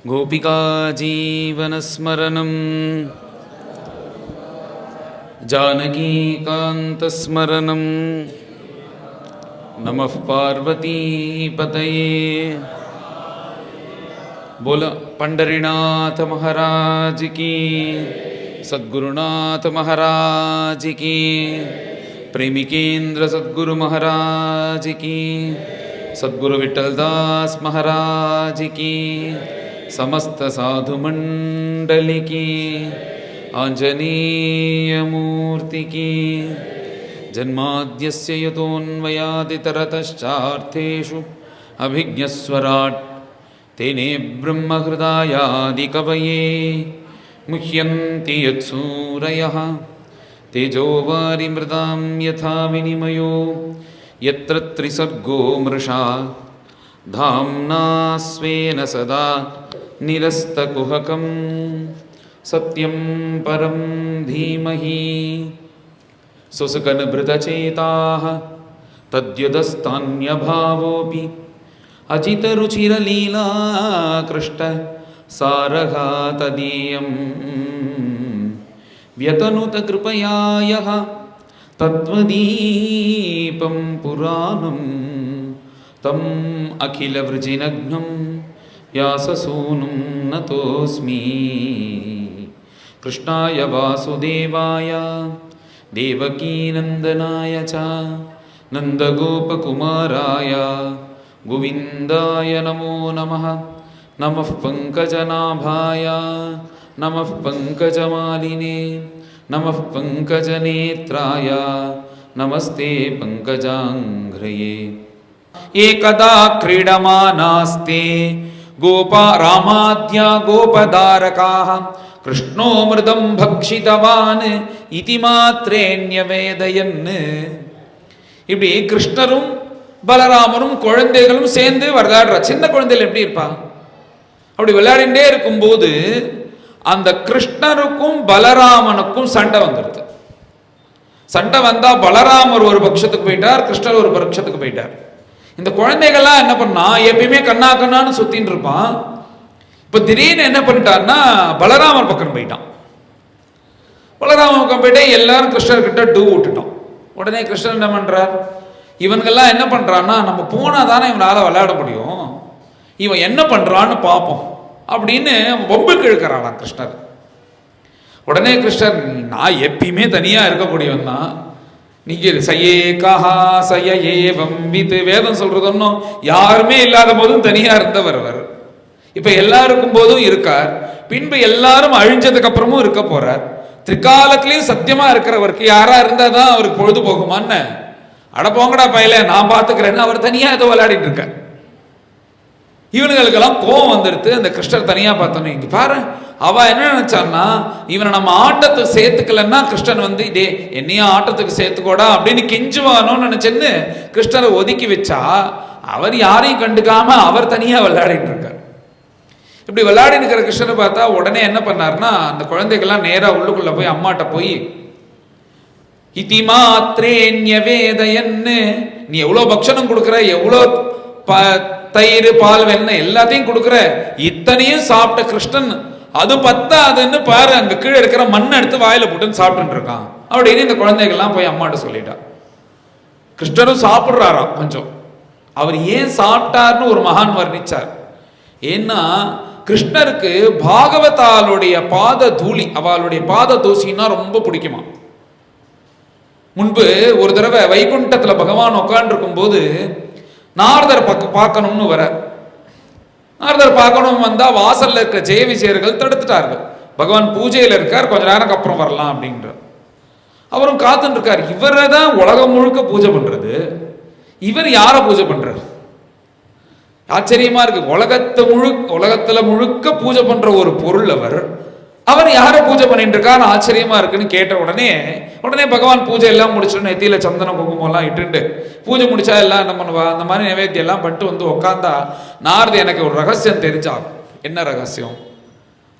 गोपिका जीवनस्मरणं जानकीकान्तस्मरणं नमः पार्वतीपतये। बोला पंडरीनाथ महाराज की, सद्गुरुनाथ महाराज की, प्रेमिकेंद्र सद्गुरु महाराज की, सद्गुरु विठलदास महाराज की, समस्त साधु मंडली की, आंजनेय मूर्ति की। जन्माद्यस्य यतोऽन्वयादितरतश्चार्थेषु अभिज्ञस्वराट् तेने ब्रह्महृदायादिकवये मुह्यन्ति यत्सूरयः तेजोवारिमृदां यथा विनिमयो यत्र त्रिसर्गो मृषा धाम्ना स्वेन सदा निरस्तकुहकं सत्यं परं धीमहि। सुसुकनभृतचेताः तद्यदस्तान्यभावोऽपि अजितरुचिरलीलाकृष्ट सारः तदीयं व्यतनुतकृपया यः तत्त्वदीपं पुराणं तम् अखिलवृजिनघ्नं व्याससूनुं नतोऽस्मि। कृष्णाय वासुदेवाय देवकीनन्दनाय च नन्दगोपकुमाराय गोविन्दाय नमो नमः। नमः पङ्कजनाभाय नमः पङ्कजमालिने नमः पङ्कजनेत्राय नमस्ते पङ्कजाङ्घ्रये। एकदा क्रीडमानास्ते गोपा रामाद्या गोपधारकाः कृष्णो मृदं भक्षितवान् इति मात्रेण्यवेदयन्। இப்படி கிருஷ்ணரும் பலராமரும் குழந்தைகளும் சேர்ந்து விளையாடுற. சின்ன குழந்தைகள் எப்படி இருப்பா? அப்படி விளையாடிண்டே இருக்கும்போது அந்த கிருஷ்ணருக்கும் பலராமனுக்கும் சண்டை வந்துடுது. சண்டை வந்தா பலராமர் ஒரு பட்சத்துக்கு போயிட்டார், கிருஷ்ணர் ஒரு பட்சத்துக்கு போயிட்டார். இந்த குழந்தைகள்லாம் என்ன பண்ணா, எப்பயுமே கண்ணா கண்ணான்னு சுத்தின்னு இருப்பான். இப்ப திடீர்னு என்ன பண்ணிட்டான்னா பலராமர் பக்கம் போயிட்டான். பலராமர் பக்கம் போயிட்டே எல்லாரும் கிருஷ்ணர் கிட்ட டூ விட்டுட்டோம். உடனே கிருஷ்ணர் என்ன பண்றார், இவன்கெல்லாம் என்ன பண்றான்னா நம்ம போனா தானே இவனால விளையாட முடியும், இவன் என்ன பண்றான்னு பார்ப்போம் அப்படின்னு வம்புக்கு இழுக்கிறான் கிருஷ்ணர். உடனே கிருஷ்ணர், நான் எப்பயுமே தனியா இருக்கக்கூடியவன் தான், நீங்க சையே கஹா சய ஏவம் வித் வேதம் சொல்றது ஒன்றும் யாருமே இல்லாத போதும் தனியா இருந்தவர் அவர். இப்ப எல்லாருக்கும் போதும் இருக்கார், பின்பு எல்லாரும் அழிஞ்சதுக்கு அப்புறமும் இருக்க போறார். திரிகாலத்திலையும் சத்தியமா இருக்கிறவருக்கு யாரா இருந்தாதான் அவருக்கு பொழுது போகுமான்னு, அட போங்கடா பையல நான் பாத்துக்கிறேன்னு அவர் தனியா ஏதோ விளையாடிட்டு இருக்கார். இவனுங்களுக்கெல்லாம் கோவம் வந்துடுது. அந்த கிருஷ்ணர் தனியா பார்த்தோன்னு, இங்க பாரு அவ என்ன நினைச்சான்னா, இவனை நம்ம ஆட்டத்துக்கு சேர்த்துக்கலன்னா கிருஷ்ணன் வந்து இதே என்னையும் ஆட்டத்துக்கு சேர்த்துக்கோடா அப்படின்னு கெஞ்சுவானோன்னு நினைச்சேன்னு கிருஷ்ணரை ஒதுக்கி வச்சா, அவர் யாரையும் கண்டுக்காம அவர் தனியா விளையாடிட்டு இருக்கார். இப்படி விளையாடி இருக்கிற கிருஷ்ணனை பார்த்தா உடனே என்ன பண்ணார்னா, அந்த குழந்தைகள்லாம் நேரா உள்ளுக்குள்ள போய் அம்மாட்ட போய் இதிமாத்ரேன்யவேதயன்னு, நீ எவ்வளோ பக்ஷணம் கொடுக்குற, எவ்வளோ தயிர் பால் வெண்ணெய் எல்லாத்தையும் கொடுக்குற, இத்தனையும் சாப்பிட்ட கிருஷ்ணன் அது பத்தாதுன்னு பாரு, அங்க கீழே இருக்கிற மண்ணை எடுத்து வாயில போட்டுன்னு சாப்பிட்டு இருக்கான் அப்படின்னு இந்த குழந்தைகள்லாம் போய் அம்மாட்ட சொல்லிட்டா. கிருஷ்ணரும் சாப்பிட்றாராம் கொஞ்சம். அவர் ஏன் சாப்பிட்டார்னு ஒரு மகான் வர்ணிச்சார். ஏன்னா கிருஷ்ணருக்கு பாகவதாளுடைய பாத தூளி, அவளுடைய பாத தூசின்னா ரொம்ப பிடிக்குமா. முன்பு ஒரு தடவை வைகுண்டத்துல பகவான் உட்கார்ந்து இருக்கும் போது நாரதர் பார்க்கணும்னு வர. நாரதர் பார்க்கணும் வந்தா வாசல்ல இருக்க ஜெய விஜயர்கள் தடுத்துட்டார்கள். பகவான் பூஜையில இருக்கார், கொஞ்ச நேரம் அப்புறம் வரலாம் அப்படின்ற. அவரும் காத்துட்டு இருக்கார். இவரை தான் உலகம் முழுக்க பூஜை பண்றது, இவர் யாரை பூஜை பண்றார்? ஆச்சரியமா இருக்கு. உலகத்துல முழுக்க பூஜை பண்ற ஒரு பொருள் அவர் யாரை பூஜை பண்ணிட்டு இருக்காரு ஆச்சரியமா இருக்குன்னு கேட்ட உடனே பகவான் பூஜை எல்லாம் முடிச்சுட்டு நெத்தியில சந்தன குங்குமம் எல்லாம் இட்டுண்டு பூஜை முடிச்சா எல்லாம் என்ன பண்ணுவா, அந்த மாதிரி நைவேத்தியம் எல்லாம் பண்ணிட்டு வந்து உட்காந்தா நாரது எனக்கு ஒரு ரகசியம் தெரிஞ்சாகும். என்ன ரகசியம்?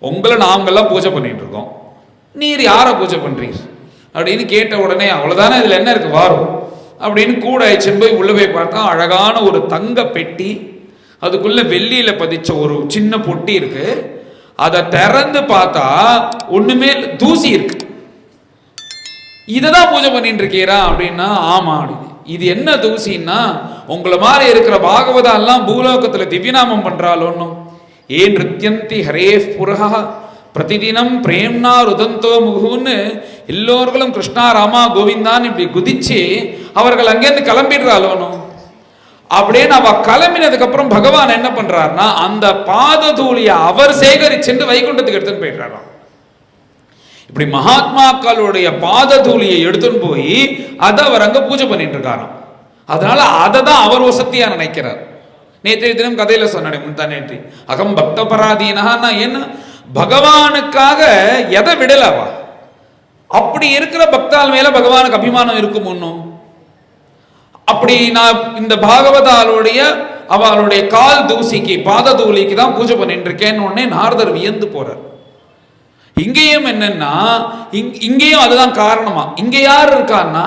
உங்களை நாங்கெல்லாம் பூஜை பண்ணிட்டு இருக்கோம், நீர் யாரை பூஜை பண்றீங்க அப்படின்னு கேட்ட உடனே அவ்வளவுதானே, இதுல என்ன இருக்கு வாரும் அப்படின்னு கூட ஆயிடுச்சுன்னு போய் உள்ள போய் பார்த்தா அழகான ஒரு தங்க பெட்டி, அதுக்குள்ள வெள்ளியில பதிச்ச ஒரு சின்ன பொட்டி இருக்கு. அதை திறந்து பார்த்தா ஒண்ணுமே தூசி இருக்கு. இததான் பூஜை பண்ணிட்டு இருக்கீரா அப்படின்னா ஆமா அப்படின்னு. இது என்ன தூசின்னா, உங்களை மாதிரி இருக்கிற பாகவதா எல்லாம் பூலோகத்துல திவ்யநாமம் பண்றாளோன்னு. ஏ நிருத்யந்தி ஹரே புரஹா பிரதிதினம் பிரேம்னா ருதந்தோ முகுன்னு எல்லோர்களும் கிருஷ்ணா ராமா கோவிந்தான் இப்படி குதிச்சு அவர்கள் அங்கேருந்து கிளம்பிடுறாளோன்னு. அப்படின்னு அவ கிளம்பினதுக்கு அப்புறம் பகவான் என்ன பண்றாருன்னா, அந்த பாததூளிய அவர் சேகரிச்சுட்டு வைகுண்டத்துக்கு எடுத்துன்னு போயிடுறாராம். இப்படி மகாத்மாக்களுடைய பாததூளியை எடுத்துன்னு போய் அதை அவர் அங்க பூஜை பண்ணிட்டு இருக்காராம். அதனால அதை தான் அவர் வசதியா நினைக்கிறார். நேற்றைய தினம் கதையில சொன்னானே முந்தா நேற்று, அகம் பக்த பராதீனா என்ன பகவானுக்காக எதை விடலவா? அப்படி இருக்கிற பக்தால் மேல பகவானுக்கு அபிமானம் இருக்கும் ஒன்னும். அப்படி நான் இந்த பாகவதாளுடைய அவளுடைய கால் தூசிக்கு பாத தூளிக்கு தான் பூஜை பண்ணிட்டு இருக்கேன்னு உடனே நாரதர் வியந்து போறார். இங்கேயும் என்னன்னா, இங்கேயும் அதுதான் காரணமா. இங்க யார் இருக்கான்னா,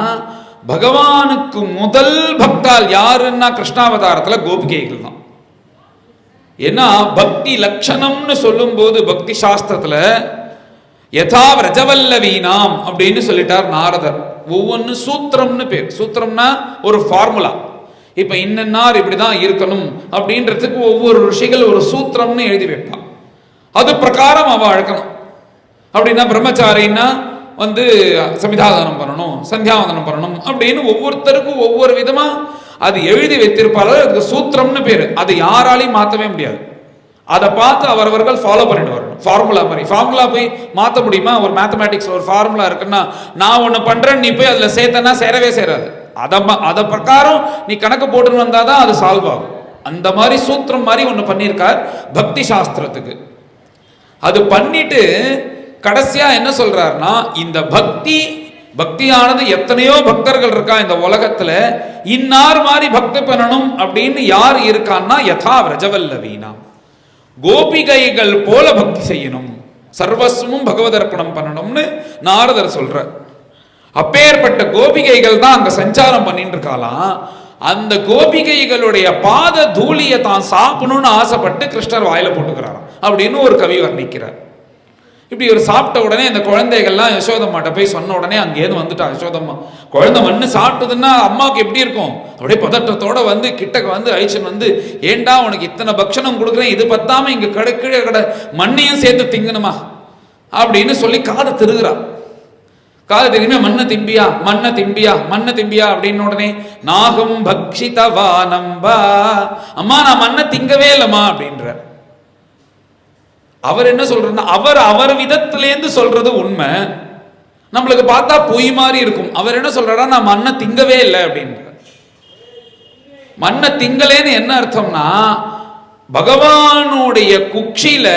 பகவானுக்கு முதல் பக்தால் யாருன்னா கிருஷ்ணாவதாரத்துல கோபிகைகள் தான். ஏன்னா பக்தி லட்சணம்னு சொல்லும் போது பக்தி சாஸ்திரத்துல யதா விரஜவல்லவீனாம் அப்படின்னு சொல்லிட்டார் நாரதர். ஒவ்வொன்னு சூத்திரம்னு பேர். சூத்திரம்னா ஒரு ஃபார்முலா. இப்ப இன்னன்னார் இப்படிதான் இருக்கணும் அப்படின்றதுக்கு ஒவ்வொரு ரிஷிகள் ஒரு சூத்திரம்னு எழுதி வைப்பான். அது பிரகாரம் அவ அழக்கணும். அப்படின்னா பிரம்மச்சாரின்னா சமிதாதானம் பண்ணணும், சந்தியாவந்தனம் பண்ணணும் அப்படின்னு ஒவ்வொருத்தருக்கும் ஒவ்வொரு விதமா அது எழுதி வைத்திருப்பார்கள். அதுக்கு சூத்திரம்னு பேரு. அது யாராலையும் மாற்றவே முடியாது. அதை பார்த்து அவரவர்கள் ஃபாலோ பண்ணிட்டு வரணும். ஃபார்முலா மாதிரி. ஃபார்முலா போய் மாற்ற முடியுமா? ஒரு மேத்தமேட்டிக்ஸ் ஒரு ஃபார்முலா இருக்குன்னா, நான் ஒன்று பண்றேன், நீ போய் அதில் சேர்த்தனா சேரவே சேராது. அதை பிரகாரம் நீ கணக்கு போட்டுன்னு வந்தாதான் அது சால்வ் ஆகும். அந்த மாதிரி சூத்திரம் மாதிரி ஒன்று பண்ணியிருக்கார் பக்தி சாஸ்திரத்துக்கு. அது பண்ணிட்டு கடைசியா என்ன சொல்றாருன்னா, இந்த பக்தியானது எத்தனையோ பக்தர்கள் இருக்கா இந்த உலகத்துல, இன்னார் மாதிரி பக்தி பண்ணணும் அப்படின்னு யார் இருக்கான்னா யதா விரஜவல்லவீனா, கோபிகைகள் போல பக்தி செய்யணும், சர்வஸ்வமும் பகவதர்ப்பணம் பண்ணணும்னு நாரதர் சொல்ற. அப்பேற்பட்ட கோபிகைகள் தான் அங்க சஞ்சாரம் பண்ணிட்டு இருக்காலாம். அந்த கோபிகைகளுடைய பாத தூளியை தான் சாப்பிடணும்னு ஆசைப்பட்டு கிருஷ்ணர் வாயில போட்டுக்கிறாராம் அப்படின்னு ஒரு கவி வர்ணிக்கிறார். இப்படி ஒரு சாப்பிட்ட உடனே இந்த குழந்தைகள்லாம் யசோதம்மாட்ட போய் சொன்ன உடனே அங்கேருந்து வந்துட்டா யசோதம்மா. குழந்தை மண்ணு சாப்பிட்டதுன்னா அம்மாவுக்கு எப்படி இருக்கும்? அப்படியே பதட்டத்தோட கிட்டக்க அழிச்சுன்னு ஏண்டா உனக்கு இத்தனை பக்ஷணம் கொடுக்குறேன், இது பத்தாம இங்க கீழே கடை மண்ணையும் சேர்த்து திங்கணுமா அப்படின்னு சொல்லி காதை திருகுறா. காதை திரும்பி மண்ணை திம்பியா அப்படின்னு உடனே நாகம் பக்ஷிதவா நம்பா, அம்மா நான் மண்ணை திங்கவே இல்லம்மா அப்படின்ற. அவர் என்ன சொல்றாருன்னா, அவர் விதத்திலேருந்து சொல்றது உண்மை, நம்மளுக்கு பார்த்தா பொய் மாதிரி இருக்கும். அவர் என்ன சொல்றாரா, நான் மண்ணை திங்கவே இல்லை அப்படின்ற. மண்ணை திங்கலேன்னு என்ன அர்த்தம்னா, பகவானுடைய குக்ஷியில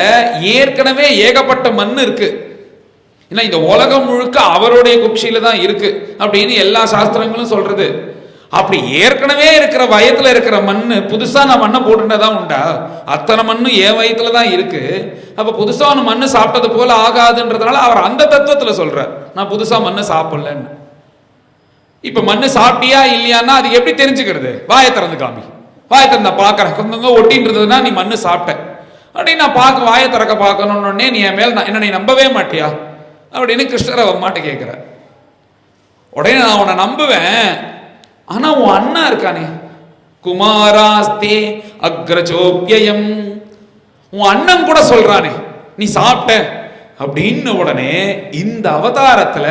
ஏற்கனவே ஏகப்பட்ட மண் இருக்கு. ஏன்னா இந்த உலகம் முழுக்க அவருடைய குக்ஷியில தான் இருக்கு அப்படின்னு எல்லா சாஸ்திரங்களும் சொல்றது. அப்படி ஏற்கனவே இருக்கிற வயத்துல இருக்கிற மண்ணு புதுசா நான் மண்ணை போட்டுதான் உண்டா? அத்தனை மண்ணு என் வயத்துல தான் இருக்கு. அப்ப புதுசா ஒன்று மண்ணு சாப்பிட்டது போல ஆகாதுன்றதுனால அவர் அந்த தத்துவத்துல சொல்றார், நான் புதுசா மண்ணு சாப்பிடலன்னு. இப்ப மண்ணு சாப்பிட்டியா இல்லையான்னா அது எப்படி தெரிஞ்சுக்கிறது? வாயை திறந்து காமி. வாயை திறந்த பாக்குறேன் கொஞ்சம் ஒட்டின்றதுன்னா நீ மண்ணு சாப்பிட்ட அப்படின்னு நான் பார்க்க வாயை திறக்க பார்க்கணும்னே நீ என் மேல என்ன நீ நம்பவே மாட்டியா அப்படின்னு கிருஷ்ணர் அம்மாட்ட கேட்கிற. உடனே நான் உன்னை நம்புவேன், ஆனா உன் அண்ணா இருக்கானே, குமாராஸ்தே அக்ரஜோப்யம், உன் அண்ணன் கூட சொல்றானே நீ சாப்பிட்ட அப்படின்னு. உடனே இந்த அவதாரத்துல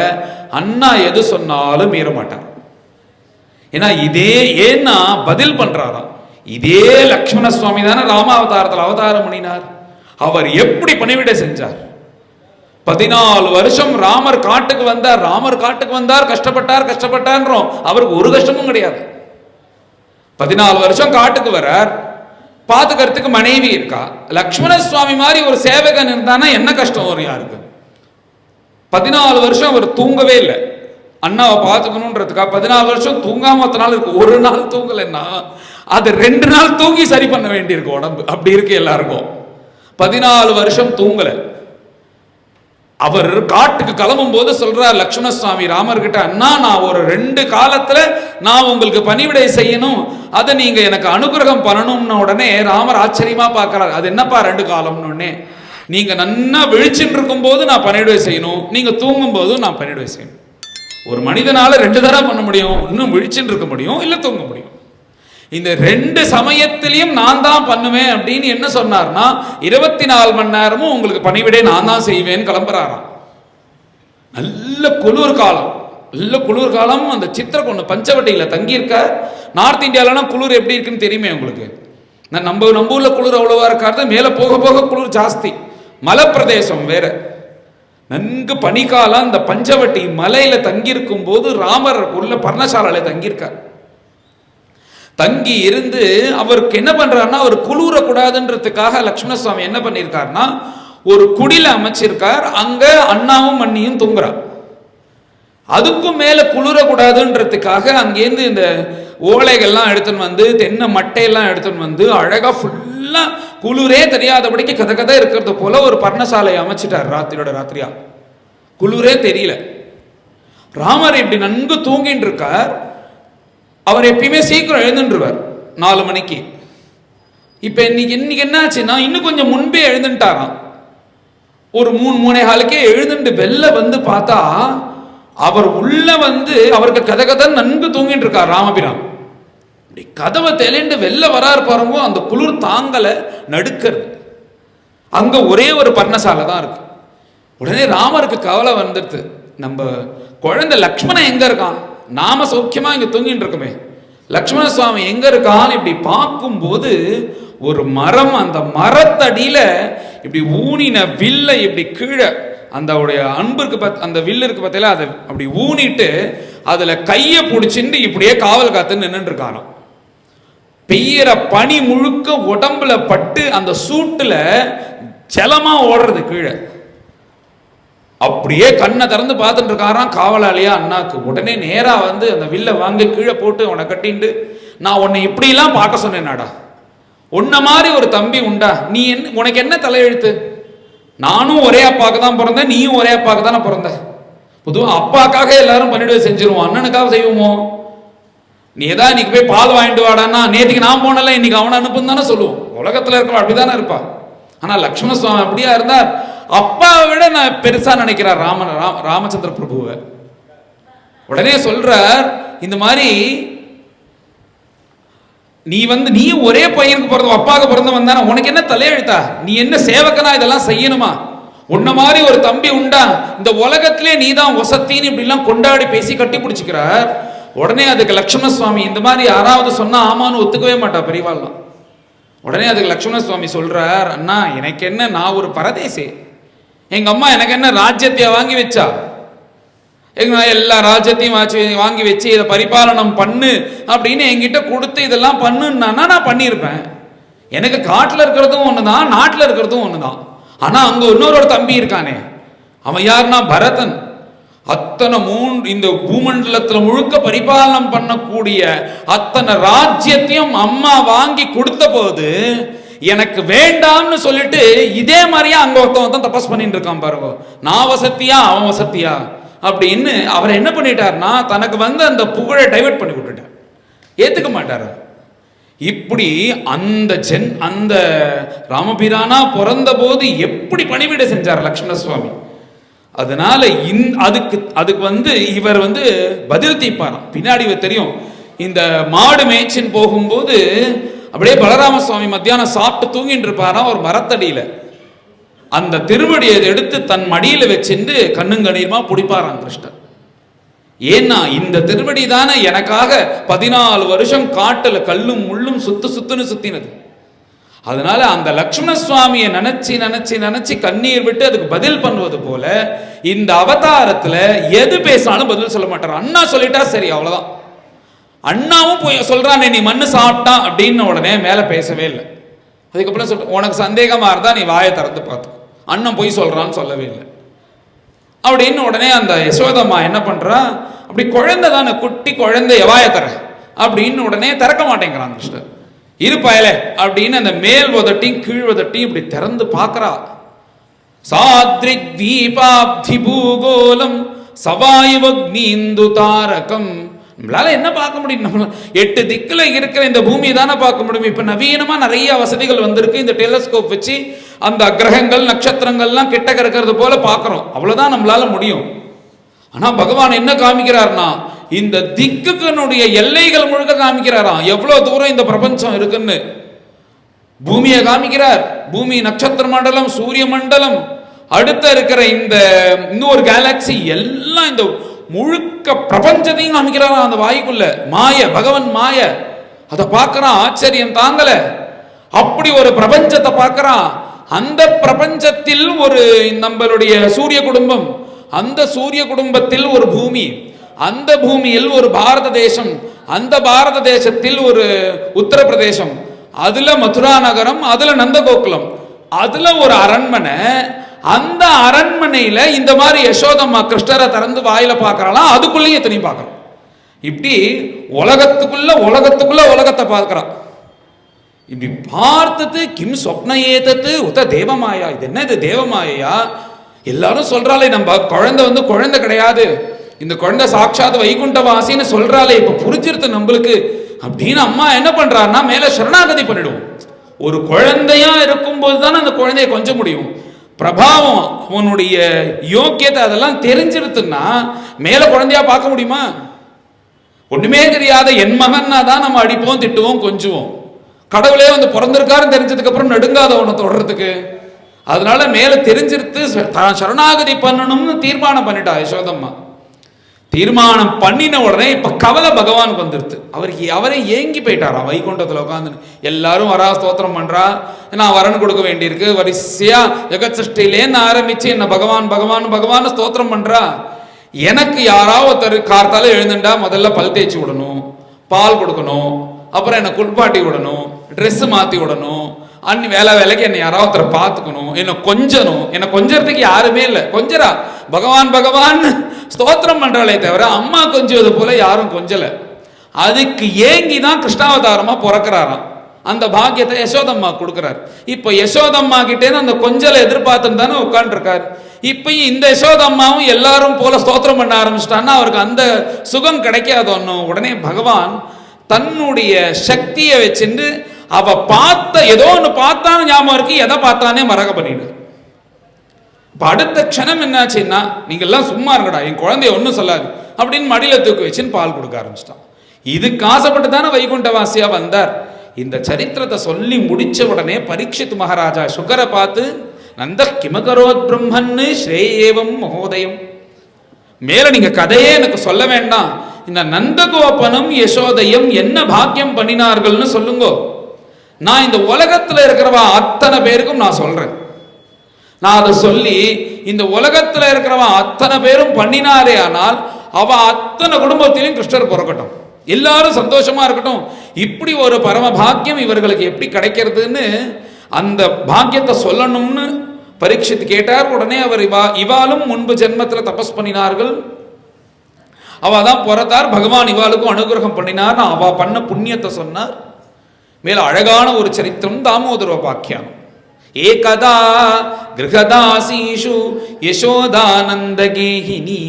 அண்ணா எது சொன்னாலும் மீற மாட்டார். ஏன்னா ஏன்னா பதில் பண்றாராம். இதே லக்ஷ்மண சுவாமி தானே ராமாவதாரத்தில் அவதாரம் பண்ணினார். அவர் எப்படி பணிவிடை செஞ்சார்? 14 வருஷம் ராமர் காட்டுக்கு வந்தார், கஷ்டப்பட்டார்ன்றோம். அவருக்கு ஒரு கஷ்டமும் கிடையாது. 14 வருஷம் காட்டுக்கு வரார், பாத்துக்கிறதுக்கு மனைவி இருக்கா. லக்ஷ்மண சுவாமி மாதிரி ஒரு சேவகன் இருந்தானா என்ன கஷ்டம் வரும் யாருக்கு? 14 வருஷம் அவர் தூங்கவே இல்லை அண்ணாவை பார்த்துக்கணுன்றதுக்கா. 14 வருஷம் தூங்காம நாள் இருக்கு. ஒரு நாள் தூங்கலைன்னா அது 2 நாள் தூங்கி சரி பண்ண வேண்டியிருக்கு உடம்பு. அப்படி இருக்கு எல்லாருக்கும். 14 வருஷம் தூங்கல. அவர் காட்டுக்கு கிளம்பும் போது சொல்றார் லக்ஷ்மண சுவாமி ராமர்கிட்ட, அண்ணா நான் ஒரு 2 காலத்துல நான் உங்களுக்கு பணிவிடை செய்யணும், அதை நீங்க எனக்கு அனுகிரகம் பண்ணணும்னு உடனே ராமர் ஆச்சரியமா பார்க்கிறார். அது என்னப்பா 2 காலம்னு உடனே, நீங்க நன்னா விழிச்சுட்டு இருக்கும் போது நான் பணிவிடை செய்யணும், நீங்க தூங்கும் போதும் நான் பணிவிடை செய்யணும். ஒரு மனிதனால 2 தடவை பண்ண முடியும், இன்னும் விழிச்சுட்டு இருக்க முடியும், இல்ல தூங்க முடியும். இந்த 2 சமயத்திலையும் நான் தான் பண்ணுவேன் அப்படின்னு என்ன சொன்னார்னா, 24 மணி நேரமும் உங்களுக்கு பணிவிடை நான் தான் செய்வேன்னு கிளம்புறாராம். நல்ல குளிர் காலம், நல்ல குளிர் காலம். அந்த சித்திரகொண்டு பஞ்சவட்டியில் தங்கியிருக்கார். நார்த் இந்தியாவிலனா குளிர் எப்படி இருக்குன்னு தெரியுமே உங்களுக்கு. நம்ம ஊர்ல குளிர் அவ்வளவா இருக்காது, மேலே போக போக குளிர் ஜாஸ்தி. மலை பிரதேசம் வேற, நன்கு பனிக்காலம். அந்த பஞ்சவட்டி மலையில தங்கியிருக்கும் போது ராமர் உள்ள பர்ணசாலையில தங்கியிருக்கார். தங்கி இருந்து அவருக்கு என்ன பண்றாருன்னா, அவர் குளிரக்கூடாதுன்றதுக்காக லக்ஷ்மண சுவாமி என்ன பண்ணியிருக்காருன்னா, ஒரு குடில அமைச்சிருக்கார். அங்க அண்ணாவும் அண்ணியும் தூங்குறார். அதுக்கும் மேல குளிரக்கூடாதுன்றதுக்காக அங்கேருந்து இந்த ஓலைகள்லாம் எடுத்துன்னு வந்து, தென்னை மட்டையெல்லாம் எடுத்துன்னு வந்து அழகா ஃபுல்லா குளிரே தெரியாதபடிக்கு கதை கதை இருக்கிறது போல ஒரு பர்ணசாலையை அமைச்சிட்டார். ராத்திரியோட ராத்திரியா குளிரே தெரியல. ராமர் இப்படி நன்கு தூங்கிட்டு இருக்கார். அவர் எப்பயுமே சீக்கிரம் எழுந்துருவார் 4 மணிக்கு. இப்ப இன்னைக்கு என்ன ஆச்சுன்னா, இன்னும் கொஞ்சம் முன்பே எழுந்துட்டாராம். ஒரு 3-3:15 எழுந்துட்டு வெளில வந்து பார்த்தா அவர் உள்ள வந்து அவருக்கு கதை கதை நன்கு தூங்கிட்டு இருக்கார் ராமபிரான். கதவை தெளிண்டு வெளில வராரு பாருங்க, அந்த குளிர் தாங்கல, நடுக்கிறது. அங்க ஒரே ஒரு பர்ணசாலை தான் இருக்கு. உடனே ராமருக்கு கவலை வந்துடுது, நம்ம குழந்தை லக்ஷ்மணன் எங்க இருக்கான், நாம சௌக்கியமா இங்க தூங்கிட்டு இருக்கோமே, லக்ஷ்மண சுவாமி எங்க இருக்கான்னு இப்படி பார்க்கும் போது ஒரு மரம், அந்த மரத்தடியில இப்படி ஊனின வில்லை இப்படி கீழே அந்த அன்புக்கு அந்த வில்லு இருக்கு பார்த்தீங்களா, அதை அப்படி ஊனிட்டு அதுல கையை பிடிச்சிட்டு இப்படியே காவல் காத்து நின்றுட்டு இருக்காராம். பெய்யற பனி முழுக்க உடம்புல பட்டு அந்த சூட்டுல ஜலமா ஓடுறது கீழே. அப்படியே கண்ணை திறந்து பார்த்துட்டு இருக்காராம் காவலாளியா அண்ணாக்கு. உடனே நேரா வந்து அந்த வில்லை வாங்கி கீழே போட்டு உன்னை கட்டிண்டு, நான் உன்னை இப்படிலாம் பார்க்க சொன்னேனாடா, உன்ன மாதிரி ஒரு தம்பி உண்டா, நீ என்ன, உனக்கு என்ன தலையெழுத்து, நானும் ஒரே அப்பாவுக்கு தான் பிறந்தேன், நீயும் ஒரே அப்பாவுக்கு தானே பிறந்த. பொதுவாக அப்பாக்காக எல்லாரும் பண்ணிவிட செஞ்சிருவோம், அண்ணனுக்காக செய்வோமோ. நீ ஏதாவது இன்னைக்கு போய் பால் வாங்கிட்டு வாடான்னா, நேற்றுக்கு நான் போனல இன்னைக்கு அவனை அனுப்புன்னு தானே சொல்லுவோம். உலகத்தில் இருக்க அப்படிதானே இருப்பா. ஆனா லக்ஷ்மண சுவாமி அப்படியா இருந்தார், அப்பாவை விட நான் பெருசா நினைக்கிறார் ராமச்சந்திர பிரபுவை. உடனே சொல்றார், இந்த மாதிரி நீ ஒரே பையனுக்கு பிறந்த அப்பாவுக்கு பிறந்தவன் தானே, உனக்கு என்ன தலையெழுத்தா, நீ என்ன சேவகனா இதெல்லாம் செய்யணுமா, உன்ன மாதிரி ஒரு தம்பி உண்டா, இந்த உலகத்திலே நீ தான் வசத்தின்னு இப்படிலாம் கொண்டாடி பேசி கட்டி பிடிச்சிக்கிறார். உடனே அதுக்கு லக்ஷ்மண சுவாமி இந்த மாதிரி யாராவது சொன்னா ஆமான்னு ஒத்துக்கவே மாட்டா பெரியவாள்லாம். உடனே அதுக்கு லக்ஷ்மண சுவாமி சொல்றார், அண்ணா எனக்கு என்ன, நான் ஒரு பரதேசி, எங்க அம்மா எனக்கு என்ன ராஜ்யத்தையா வாங்கி வச்சா, எங்க எல்லா ராஜ்யத்தையும் வாங்கி வச்சு இதை பரிபாலனம் பண்ணு அப்படின்னு என்கிட்ட கொடுத்து இதெல்லாம் பண்ணுன்னா நான் பண்ணியிருப்பேன். எனக்கு காட்டில் இருக்கிறதும் ஒண்ணுதான், நாட்டில் இருக்கிறதும் ஒண்ணுதான். ஆனா அங்க இன்னொரு தம்பி இருக்கானே, அவன் யாருன்னா பரதன். அத்தனை இந்த பூமண்டலத்தில் முழுக்க பரிபாலனம் பண்ணக்கூடிய அத்தனை ராஜ்யத்தையும் அம்மா வாங்கி கொடுத்த போது எனக்கு வேண்டாம்னு சொல்லிட்டு இதே மாதிரியா அங்க ஒருத்தன் தபஸ் பண்ணிட்டு இருக்கான் பாருங்க. நான் வசத்தியா அவன் வசத்தியா அப்படின்னு அவர் என்ன பண்ணிட்டார்னா, தனக்கு வந்து அந்த புகழை டைவர்ட் பண்ணி விட்டுட்டார், ஏத்துக்க மாட்டார். இப்படி அந்த ராமபிரானா பிறந்த போது எப்படி பணிவிட செஞ்சார் லக்ஷ்மண சுவாமி. அதனால அதுக்கு வந்து இவர் வந்து பதில் தீர்ப்பாராம். பின்னாடி தெரியும், இந்த மாடு மேய்ச்சின்னு போகும்போது அப்படியே பலராம சுவாமி மத்தியானம் சாப்பிட்டு தூங்கிட்டு இருப்பாராம் ஒரு மரத்தடியில. அந்த திருவடியை எடுத்து தன் மடியில வச்சுட்டு கண்ணுங்கண்ணீருமா பிடிப்பாராம் கிருஷ்ணர். ஏன்னா இந்த திருவடி தானே எனக்காக 14 வருஷம் காட்டுல கல்லும் முள்ளும் சுத்துன்னு சுத்தினது. அதனால அந்த லக்ஷ்மண சுவாமியை நினைச்சு நினைச்சு நினைச்சு கண்ணீர் விட்டு அதுக்கு பதில் பண்ணுவது போல இந்த அவதாரத்துல எது பேசினாலும் பதில் சொல்ல மாட்டார். அண்ணா சொல்லிட்டா சரி, அவ்வளவுதான். அண்ணாவும் போய் சொல்றானே நீ மண்ணு சாப்பிட்டான் அப்படின்னு உடனே மேல பேசவே இல்லை. அதுக்கப்புறம் சொல்ற, உனக்கு சந்தேகமா இருந்தா நீ வாயை திறந்து பார்த்து, அண்ணன் போய் சொல்றான்னு சொல்லவே இல்லை அப்படின்னு உடனே அந்த யசோதம்மா என்ன பண்றா, அப்படி குழந்தை தானே, குட்டி குழந்தை, வாயை தர அப்படின்னு உடனே திறக்க மாட்டேங்கிறான் கிருஷ்ணர். இருப்பாயல அப்படின்னு அந்த மேல் உதட்டியும் கீழ் உதட்டியும் இப்படி திறந்து பார்க்கறா. சாத்ரித்வீபாப்தி பூகோலம் சவாயுவக்னீந்து தாரகம். நம்மளால என்ன பார்க்க முடியும்? நம்மளால 8 திக்குல இருக்கிற இந்த பூமியை தானே பார்க்க முடியும். இப்ப நவீனமா நிறைய வசதிகள் வந்திருக்கு. இந்த டெலஸ்கோப் வச்சு அந்த கிரகங்கள் நட்சத்திரங்கள்லாம் கிட்ட இருக்கிறது போல பார்க்கிறோம். அவ்வளவுதான் நம்மளால முடியும். ஆனா பகவான் என்ன காமிக்கிறார்னா, இந்த திக்குனுடைய எல்லைகள் முழுக்க காமிக்கிறாராம். எவ்வளவு தூரம் இந்த பிரபஞ்சம் இருக்குன்னு பூமியை காமிக்கிறார். பூமி, நட்சத்திர மண்டலம், சூரிய மண்டலம், அடுத்த இருக்கிற இந்த இன்னொரு கேலக்சி எல்லாம், இந்த முழுக்க பிரபஞ்சத்தையும் காமிக்கிறாராம் அந்த வாய்க்குள்ள. மாய, பகவன் மாய. அதை பார்க்கறான், ஆச்சரியம் தாங்கல. அப்படி ஒரு பிரபஞ்சத்தை பார்க்கறான். அந்த பிரபஞ்சத்தில் ஒரு நம்மளுடைய சூரிய குடும்பம், அந்த சூரிய குடும்பத்தில் ஒரு பூமி, அந்த பூமியில் ஒரு பாரத தேசம், அந்த பாரத தேசத்தில் ஒரு உத்தரப்பிரதேசம், அதுல மதுரா நகரம், அதுல நந்தகோகுலம், அதுல ஒரு அரண்மனை. அந்த அரண்மனையில இந்த மாதிரி யசோதம்மா கிருஷ்ணரை திறந்து வாயில பார்க்கறாளாம். அதுக்குள்ளேயும் எத்தனையும் பார்க்கறான். இப்படி உலகத்துக்குள்ள உலகத்தை பார்க்கறான். இப்படி பார்த்தது கிம் சொப்ன ஏதத்து உத தேவமாயா. இது என்ன, இது தேவமாயா? எல்லாரும் சொல்றாளே நம்ம குழந்தை குழந்தை கிடையாது, இந்த குழந்தை சாட்சாத் வைகுண்டவாசின்னு சொல்றாளே, இப்ப புரிஞ்சிருது நம்மளுக்கு அப்படின்னு அம்மா என்ன பண்றாருன்னா மேல சரணாகதி பண்ணிடுவோம். ஒரு குழந்தையா இருக்கும்போது தானே அந்த குழந்தைய கொஞ்சம் முடியும். பிரபாவம், அவனுடைய யோக்கியத்தை அதெல்லாம் தெரிஞ்சிருத்துன்னா மேல குழந்தையா பார்க்க முடியுமா? ஒண்ணுமே தெரியாத என் மகன்னா தான் நம்ம அடிப்போம், திட்டுவோம், கொஞ்சுவோம். கடவுளே பிறந்திருக்காருன்னு தெரிஞ்சதுக்கு அப்புறம் நடுங்காத அவனை தொடர்றதுக்கு. அதனால மேல தெரிஞ்சிருத்து சரணாகதி பண்ணணும்னு தீர்மானம் பண்ணிட்டா யசோதம்மா. தீர்மானம் பண்ணின உடனே இப்ப கவலை பகவானுக்கு வந்துருது. அவரே ஏங்கி போயிட்டாரா வைகுண்டத்துல உட்காந்து. எல்லாரும் வரா, ஸ்தோத்திரம் பண்றா, நான் வரன் கொடுக்க வேண்டியிருக்கு, வரிசையா ஜெகத் சிருஷ்டிலேன்னு ஆரம்பிச்சு என்ன பகவான் பகவான் பகவான் ஸ்தோத்திரம் பண்றா. எனக்கு யாராவது கார்த்தால எழுந்துண்டா முதல்ல பல் தேய்ச்சி விடணும், பால் கொடுக்கணும், அப்புறம் என்ன குளிப்பாட்டி விடணும், ட்ரெஸ் மாத்தி விடணும், அன்னி வேலைக்கு என்னை யாராவது பார்த்துக்கணும், என்ன கொஞ்சணும். என்ன கொஞ்சறதுக்கு யாருமே இல்லை. கொஞ்சரா பகவான் பகவான் ஸ்தோத்திரம் பண்றாளே தவிர அம்மா கொஞ்சது போல யாரும் கொஞ்சல. அதுக்கு ஏங்கி தான் கிருஷ்ணாவதாரமா பிறக்கிறாராம். அந்த பாக்கியத்தை யசோதம்மா கொடுக்கிறார். இப்ப யசோதம்மா கிட்டே அந்த கொஞ்சலை எதிர்பார்த்துன்னு தானே உட்காந்துருக்காரு. இப்பயும் இந்த யசோதம்மாவும் எல்லாரும் போல ஸ்தோத்திரம் பண்ண ஆரம்பிச்சிட்டான்னா அவருக்கு அந்த சுகம் கிடைக்காது ஒன்னும். உடனே பகவான் தன்னுடைய சக்தியை வச்சுட்டு அவ பார்த்த ஏதோ ஒன்று பார்த்தான்னு ஞாபகம் இருக்கு, எதை பார்த்தானே மறக்க பண்ணிடு. இப்ப அடுத்த க்ஷணம் என்னாச்சுன்னா, நீங்க எல்லாம் சும்மா இருக்கடா, என் குழந்தைய ஒன்றும் சொல்லாது அப்படின்னு மடியில தூக்கி வச்சுன்னு பால் கொடுக்க ஆரம்பிச்சிட்டான். இதுக்கு ஆசைப்பட்டு தானே வைகுண்டவாசியா வந்தார். இந்த சரித்திரத்தை சொல்லி முடிச்ச உடனே பரீட்சித் மகாராஜா சுகரை பார்த்து, நந்த கிமகரோத் பிரம்மன்னு ஸ்ரேயேவம் மகோதயம், மேல நீங்க கதையே எனக்கு சொல்ல வேண்டாம், இந்த நந்தகோபனும் யசோதையும் என்ன பாக்கியம் பண்ணினார்கள்னு சொல்லுங்க. நான் இந்த உலகத்துல இருக்கிறவா அத்தனை பேருக்கும் நான் சொல்றேன். நான் அதை சொல்லி இந்த உலகத்துல இருக்கிறவா அத்தனை பேரும் பண்ணினாரே ஆனால் அவ அத்தனை குடும்பத்திலையும் கிருஷ்ணர் பிறக்கட்டும், எல்லாரும் சந்தோஷமா இருக்கட்டும். இப்படி ஒரு பரம பாக்கியம் இவர்களுக்கு எப்படி கிடைக்கிறதுன்னு அந்த பாக்கியத்தை சொல்லணும்னு பரீட்சித்து கேட்டார். உடனே அவர் இவாலும் முன்பு ஜென்மத்துல தபஸ் பண்ணினார்கள், அவ தான் பிறந்தார், பகவான் இவாளுக்கும் அனுகிரகம் பண்ணினார், அவ பண்ண புண்ணியத்தை சொன்னார். மேல அழகான ஒரு சரித்திரம் தாமோதர பாக்கியம். ஏகதா கிருஹதாசீஷு யசோதானந்தகேஹினி.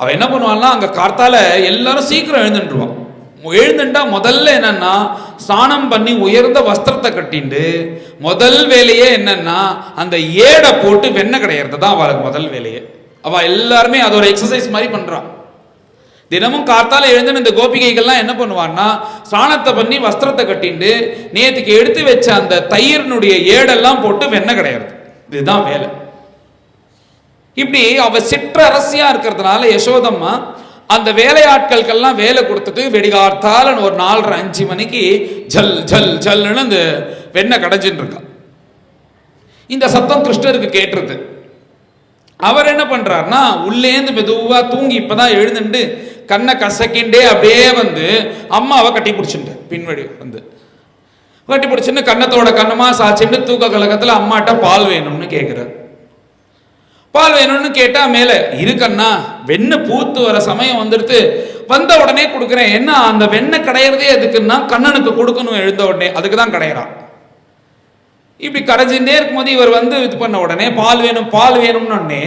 அவ என்ன பண்ணுவாள்னா, அங்க கார்த்தால எல்லாரும் சீக்கிரம் எழுந்துருவான். எழுந்துட்டா முதல்ல என்னன்னா ஸ்நானம் பண்ணி உயர்ந்த வஸ்திரத்தை கட்டிண்டு முதல் வேலையே என்னன்னா அந்த ஏடை போட்டு வெண்ணெய் கிடையாது தான் அவளுக்கு முதல் வேலையே. அவ எல்லாருமே அது ஒரு எக்ஸசைஸ் மாதிரி பண்றான். தினமும் கார்த்தால எழுந்து இந்த கோபிகைகள்லாம் என்ன பண்ணுவான்னா ஸ்நானத்தை பண்ணி வஸ்திரத்தை கட்டிண்டு நேற்றுக்கு எடுத்து வச்ச அந்த தயிரினுடைய ஏடெல்லாம் போட்டு வெண்ணெய் கிடையாது. இதுதான் வேலை. இப்படி அவ சிற்றரசியா இருக்கிறதுனால யசோதம்மா அந்த வேலையாட்களுக்கெல்லாம் வேலை கொடுத்துட்டு வெடிகார்த்தால ஒரு 4:30-5 மணிக்கு ஜல் ஜல் ஜல்னு அந்த வெண்ணெய் கடைஞ்சின்னு இருக்கா. இந்த சத்தம் கிருஷ்ணருக்கு கேட்டுருது. அவர் என்ன பண்றாருன்னா உள்ளேந்து மெதுவா தூங்கி இப்பதான் எழுந்துட்டு கண்ணை கசக்கிண்டே அப்படியே வந்து அம்மாவை கட்டி பிடிச்சுட்டு பின்வடி வந்து கட்டி பிடிச்சுன்னு கண்ணத்தோட கண்ணமா சாச்சிட்டு தூக்க கலக்கத்துல அம்மாட்ட பால் வேணும்னு கேட்கிறார். பால் வேணும்னு கேட்டா மேல இருக்கண்ணா வெண்ணெய் பூத்து வர சமயம் வந்துடுத்து, வந்த உடனே கொடுக்குறேன். என்ன அந்த வெண்ணெய் கடையிறதே எதுக்குன்னா கண்ணனுக்கு கொடுக்கணும், எழுந்த உடனே அதுக்கு தான் கடையிறான். இப்படி கரைஞ்சுட்டே இருக்கும்போது இவர் வந்து இது பண்ண உடனே பால் வேணும் பால் வேணும்னு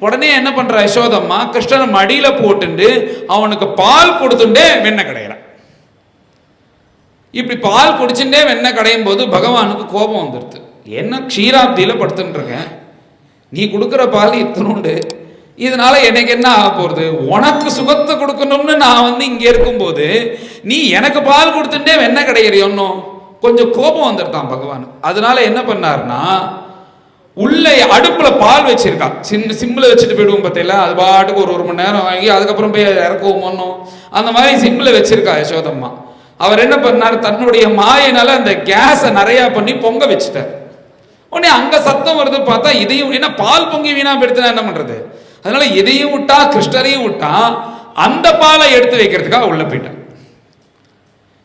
உடனே என்ன பண்ற யசோதம்மா கிருஷ்ணனை மடியில போட்டுண்டு அவனுக்கு பால் கொடுத்துட்டே வெண்ணெய் கடையிறான். இப்படி பால் குடிச்சுட்டே வெண்ணெய் கடையும் போது பகவானுக்கு கோபம் வந்துடுது. என்ன க்ஷீராப்தியில படுத்துட்டு இருக்கேன், நீ கொடுக்குற பால் இத்தனுண்டு, இதனால எனக்கு என்ன ஆக போறது, உனக்கு சுகத்தை கொடுக்கணும்னு நான் வந்து இங்க இருக்கும்போது நீ எனக்கு பால் கொடுத்துட்டே வெண்ணெய் கடையிறியோன்னு கொஞ்சம் கோபம் வந்துருந்தான் பகவான். அதனால என்ன பண்ணாருன்னா உள்ள அடுப்புல பால் வச்சிருக்கான், சிம்மில் வச்சுட்டு போயிடுவோம் பார்த்தீங்களா, அது பாட்டுக்கு ஒரு மணி நேரம் வாங்கி அதுக்கப்புறம் போய் இறக்குவோமோ அந்த மாதிரி சிம்மில் வச்சிருக்கா யசோதம்மா. அவர் என்ன பண்ணார், தன்னுடைய மாயினால அந்த கேஸை நிறைய பண்ணி பொங்க வச்சுட்டார். உடனே அங்க சத்தம் வருது பார்த்தா இதையும், ஏன்னா பால் பொங்கி வீணா எடுத்துனா என்ன பண்றது, அதனால இதையும் விட்டா கிருஷ்ணரையும் விட்டா அந்த பாலை எடுத்து வைக்கிறதுக்காக உள்ள போயிட்டான்.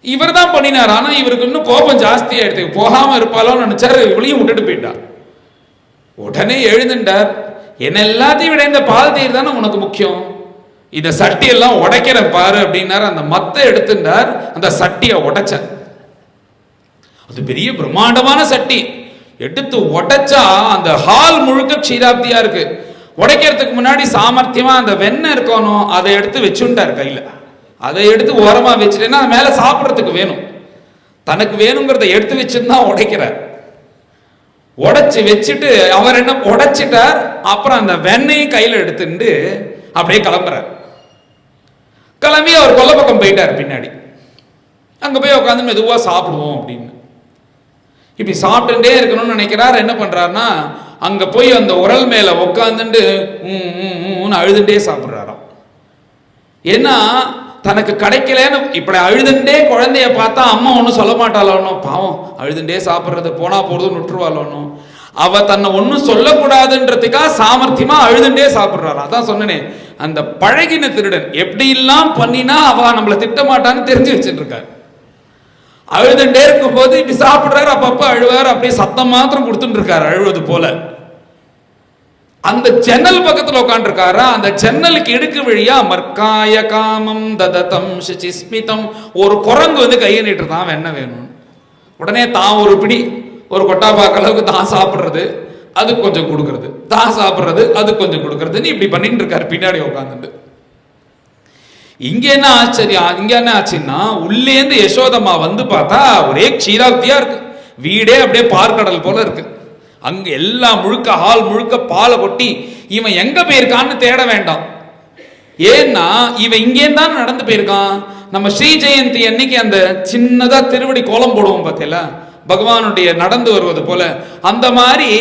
இவர் தான் பண்ணினார். ஆனா இவருக்கு இன்னும் கோபம் ஜாஸ்தியா எடுத்து போகாம இருப்பாளோன்னு நினைச்சாரு, இவளையும் விட்டுட்டு போயிட்டார். உடனே எழுந்துட்டார், என்ன எல்லாத்தையும் விட இந்த பால் தயிர் தானே உனக்கு முக்கியம், இந்த சட்டி எல்லாம் உடைக்கிற பாரு அப்படின்னாரு. அந்த மத்தை எடுத்துட்டார், அந்த சட்டியை உடைச்சார். அது பெரிய பிரம்மாண்டமான சட்டி, எடுத்து உடைச்சா அந்த ஹால் முழுக்க க்ஷீராப்தியா இருக்கு. உடைக்கிறதுக்கு முன்னாடி சாமர்த்தியமா அந்த வெண்ணெய் இருக்கணும், அதை எடுத்து வச்சுட்டார் கையில. அதை எடுத்து ஓரமா வச்சுட்டேன்னா மேல சாப்பிட்றதுக்கு வேணும், தனக்கு வேணுங்கிறத எடுத்து வச்சுன்னு உடைக்கிறார். உடைச்சு வச்சுட்டு அவர் என்ன உடைச்சிட்டார். அப்புறம் அந்த வெண்ணையும் கையில எடுத்துட்டு அப்படியே கிளம்புறார். கிளம்பி அவர் கொல்லை பக்கம் போயிட்டார் பின்னாடி. அங்க போய் உட்காந்து மெதுவா சாப்பிடுவோம் அப்படின்னு இப்படி சாப்பிட்டுட்டே இருக்கணும்னு நினைக்கிறார். என்ன பண்றாருன்னா அங்க போய் அந்த உரல் மேல உட்காந்துட்டு அழுதுண்டே சாப்பிடுறாராம். ஏன்னா தனக்கு கிடைக்கலன்னு இப்படி அழுதுண்டே குழந்தைய பார்த்தா அம்மா ஒன்றும் சொல்ல மாட்டாளோனோ, பாவம் அழுதுண்டே சாப்பிட்றது போனா போறதுன்னு விட்டுருவாளோனோ, அவ தன்னை ஒன்றும் சொல்லக்கூடாதுன்றதுக்காக சாமர்த்தியமா அழுதுண்டே சாப்பிட்றாரு. அதான் சொன்னனே, அந்த பழகின திருடன் எப்படி எல்லாம் பண்ணினா அவ நம்மளை திட்ட மாட்டான்னு தெரிஞ்சு வச்சுட்டு இருக்காரு. அழுதுண்டே இருக்கும் போது இப்படி சாப்பிடுறாரு, அப்பப்ப அழுவார், அப்படியே சத்தம் மாத்திரம் கொடுத்துட்டு இருக்காரு அழுவது போல. அந்த ஜன்னல் பக்கத்துல உட்காந்து இருக்காரா, அந்த ஜன்னலுக்கு இடுக்கு வழியா மர்க்காய காமம் தததம் சிஸ்மிதம் ஒரு குரங்கு வந்து கையை நீட்டுதான் என்ன வேணும். உடனே தான் ஒரு பிடி ஒரு கொட்டா பாக்க அளவுக்கு தான் சாப்பிடுறது, அது கொஞ்சம் கொடுக்கறது, தான் சாப்பிடுறது அது கொஞ்சம் கொடுக்கறதுன்னு இப்படி பண்ணிட்டு இருக்காரு பின்னாடி உட்காந்துட்டு. இங்க என்ன ஆச்சரியம், இங்க என்ன ஆச்சுன்னா உள்ளேந்து யசோதம்மா வந்து பார்த்தா ஒரே க்ஷீராப்தியா இருக்கு, வீடே அப்படியே பார்க்கடல் போல இருக்கு. அங்க எல்லாம் முழுக்க ஹால் முழுக்க பாலை கொட்டி இவன் எங்க போயிருக்கான்னு தேட வேண்டாம். ஏன்னா இவன் இங்கே தான் நடந்து போயிருக்கான். நம்ம ஸ்ரீ ஜெயந்தி அன்னைக்கு அந்த சின்னதா திருவடி கோலம் போடுவோம் பார்த்தீங்களா, பகவானுடைய நடந்து வருவது போல, அந்த மாதிரி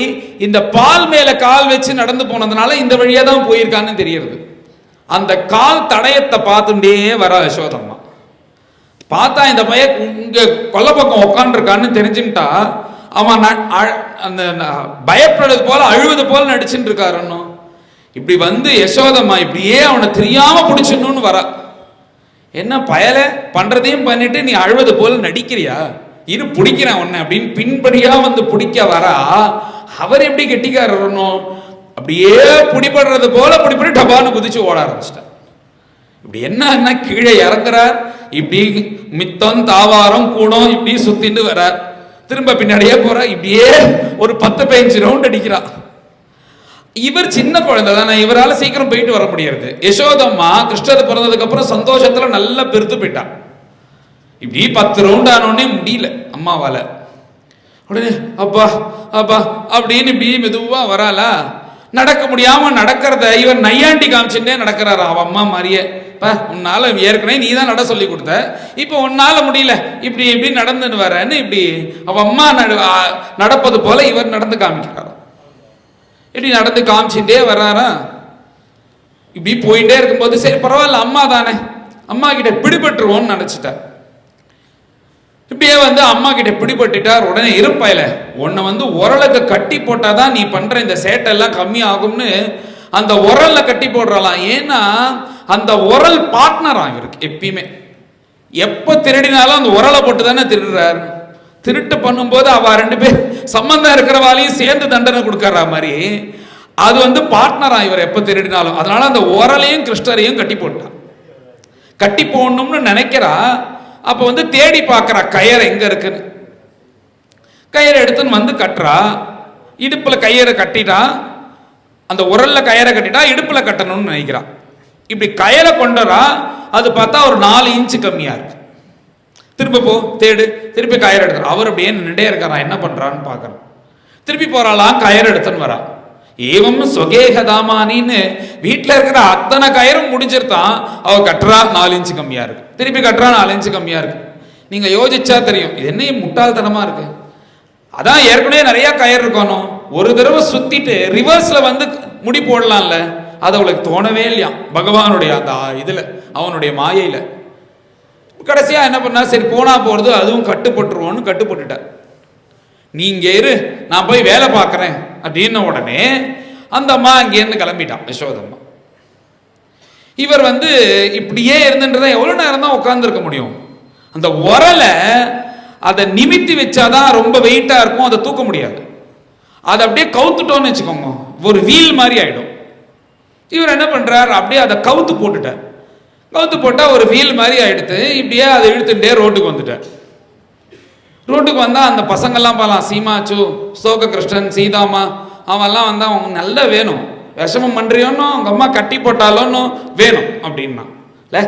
இந்த பால் மேல கால் வச்சு நடந்து போனதுனால இந்த வழியா தான் போயிருக்கான்னு தெரியுது. அந்த கால் தடயத்தை பார்த்துட்டே வர யசோதம்மா பார்த்தா இந்த பையன் இங்க கொல்லை பக்கம் உட்காந்துருக்கான்னு தெரிஞ்சுட்டா அவன் அந்த பயப்படுறது போல அழுவது போல நடிச்சுட்டு இருக்காருன்னு. இப்படி வந்து யசோதம்மா இப்படியே அவனை தெரியாம பிடிச்சிடணும்னு வர, என்ன பயல பண்றதையும் பண்ணிட்டு நீ அழுவது போல நடிக்கிறியா, இரு பிடிக்கிறேன் உன்னை அப்படின்னு பின்படியா வந்து பிடிக்க வரா. அவர் எப்படி கெட்டிக்காரணும், அப்படியே பிடிபடுறது போல பிடிப்படி டபான்னு குதிச்சு ஓட ஆரம்பிச்சிட்டார். இப்படி என்ன கீழே இறங்குறார், இப்படி மித்தம் தாவாரம் கூடம் இப்படி சுத்திட்டு வர்றார், திரும்ப பின்னாடியே போற, இப்படியே ஒரு 10-15 ரவுண்ட் அடிக்கிறார். இவர் சின்ன குழந்தை தானே, இவரால் சீக்கிரம் போயிட்டு வர முடியாது. யசோதம்மா கிருஷ்ணர் பிறந்ததுக்கு அப்புறம் சந்தோஷத்துல நல்லா பெருத்து போயிட்டான். இப்படி 10 ரவுண்ட் ஆனோடனே முடியல அம்மாவால. உடனே அப்பா அப்பா அப்படின்னு இப்படி மெதுவா வராளா, நடக்க முடியாம நடக்கிறத இவன் நையாண்டி காமிச்சுட்டே நடக்கிறாரா அவ அம்மா மாதிரியே. உன்னால ஏற்கனவே நீ தான் நட சொல்லி கொடுத்த, இப்போ உன்னால முடியல இப்படி இப்படி நடந்துன்னு வரேன்னு இப்படி அவ அம்மா நடப்பது போல இவர் நடந்து காமிக்கிறாரா. இப்படி நடந்து காமிச்சுட்டே வர்றாரா. இப்படி போயிட்டே இருக்கும்போது சரி பரவாயில்ல அம்மா தானே, அம்மா கிட்ட பிடிபட்டுருவோன்னு நினைச்சிட்டார். இப்படியே வந்து அம்மா கிட்ட பிடிபட்டுட்டார். உடனே இருப்பாயில உன்னை வந்து உரலுக்கு கட்டி போட்டாதான் நீ பண்ற இந்த சேட்டை எல்லாம் கம்மி ஆகும்னு அந்த உரல்ல கட்டி போடுறலாம். ஏன்னா அந்த உரல் பார்ட்னரா இருக்கு எப்பயுமே, எப்ப திருடினாலும் அந்த உரலை போட்டு தானே திருடுறாரு. திருட்டு பண்ணும்போது அவ 2 பேர் சம்பந்தம் இருக்கிறவாளையும் சேர்ந்து தண்டனை கொடுக்கற மாதிரி அது வந்து பார்ட்னரா இவர் எப்ப திருடினாலும். அதனால அந்த உரலையும் கிருஷ்ணரையும் கட்டி போட்டான். கட்டி போடணும்னு நினைக்கிறா. அப்ப வந்து தேடி பார்க்கறா கயர் எங்க இருக்குன்னு. கயிறை எடுத்துன்னு வந்து கட்டுறா. இடுப்பில் கயிறை கட்டிட்டா, அந்த உரல்ல கயிறை கட்டிட்டா இடுப்பில் கட்டணும்னு நினைக்கிறா. இப்படி கயிறை கொண்டுறா, அது பார்த்தா ஒரு 4 இன்ச்சு கம்மியா இருக்கு. திரும்ப போ தேடு, திருப்பி கயிறு எடுத்துறா. அவர் அப்படியே நின்றே இருக்காரா, என்ன பண்றான்னு பார்க்கறான். திருப்பி போறாளாம், கயிறு எடுத்துன்னு வரா. ஏவம் சொகேகதாமானின்னு வீட்டில் இருக்கிற அத்தனை கயிறும் முடிஞ்சிருத்தான். அவ கட்டுறா, 4 இன்ச்சு கம்மியா இருக்கு. திருப்பி கட்டுறா, 4 இன்ச்சு கம்மியா இருக்கு. நீங்க யோசிச்சா தெரியும், இது என்ன முட்டாள்தனமா இருக்கு. அதான் ஏற்கனவே நிறைய கயிறு இருக்கணும், ஒரு தடவை சுத்திட்டு ரிவர்ஸ்ல வந்து முடி போடலாம்ல. அது அவளுக்கு தோணவே இல்லையா பகவானுடைய அந்த இதுல, அவனுடைய மாயையில. கடைசியா என்ன பண்ணா, சரி போனா போறது, அதுவும் கட்டுப்பட்டுருவோன்னு கட்டுப்பட்டுட்ட. நீங்க இரு, நான் போய் வேலை பார்க்கறேன் அப்படின்ன உடனே அந்த அம்மா அங்கேருந்து கிளம்பிட்டான், யசோதம்மா. இவர் வந்து இப்படியே இருந்துன்றதை எவ்வளவு நேரம் தான் உட்கார்ந்துருக்க முடியும்? அந்த உரலை அதை நிமித்தி வச்சாதான் ரொம்ப வெயிட்டா இருக்கும், அதை தூக்க முடியாது. அதை அப்படியே கவுத்துட்டோன்னு வச்சுக்கோங்க, ஒரு வீல் மாதிரி ஆயிடும். இவர் என்ன பண்றார், அப்படியே அதை கவுத்து போட்டுட்டார். கவுத்து போட்டா ஒரு வீல் மாதிரி ஆயிடுத்து. இப்படியே அதை இழுத்துட்டே ரோட்டுக்கு வந்துட்டார். ரோட்டுக்கு வந்தா அந்த பசங்கள்லாம் பார்க்கலாம், சீமாச்சு, சோக கிருஷ்ணன், சீதாமா, அவெல்லாம் வந்தா அவங்க நல்லா வேணும், விஷமம் பண்றியோன்னு உங்க அம்மா கட்டி போட்டாலும் வேணும் அப்படின்னா. இல்ல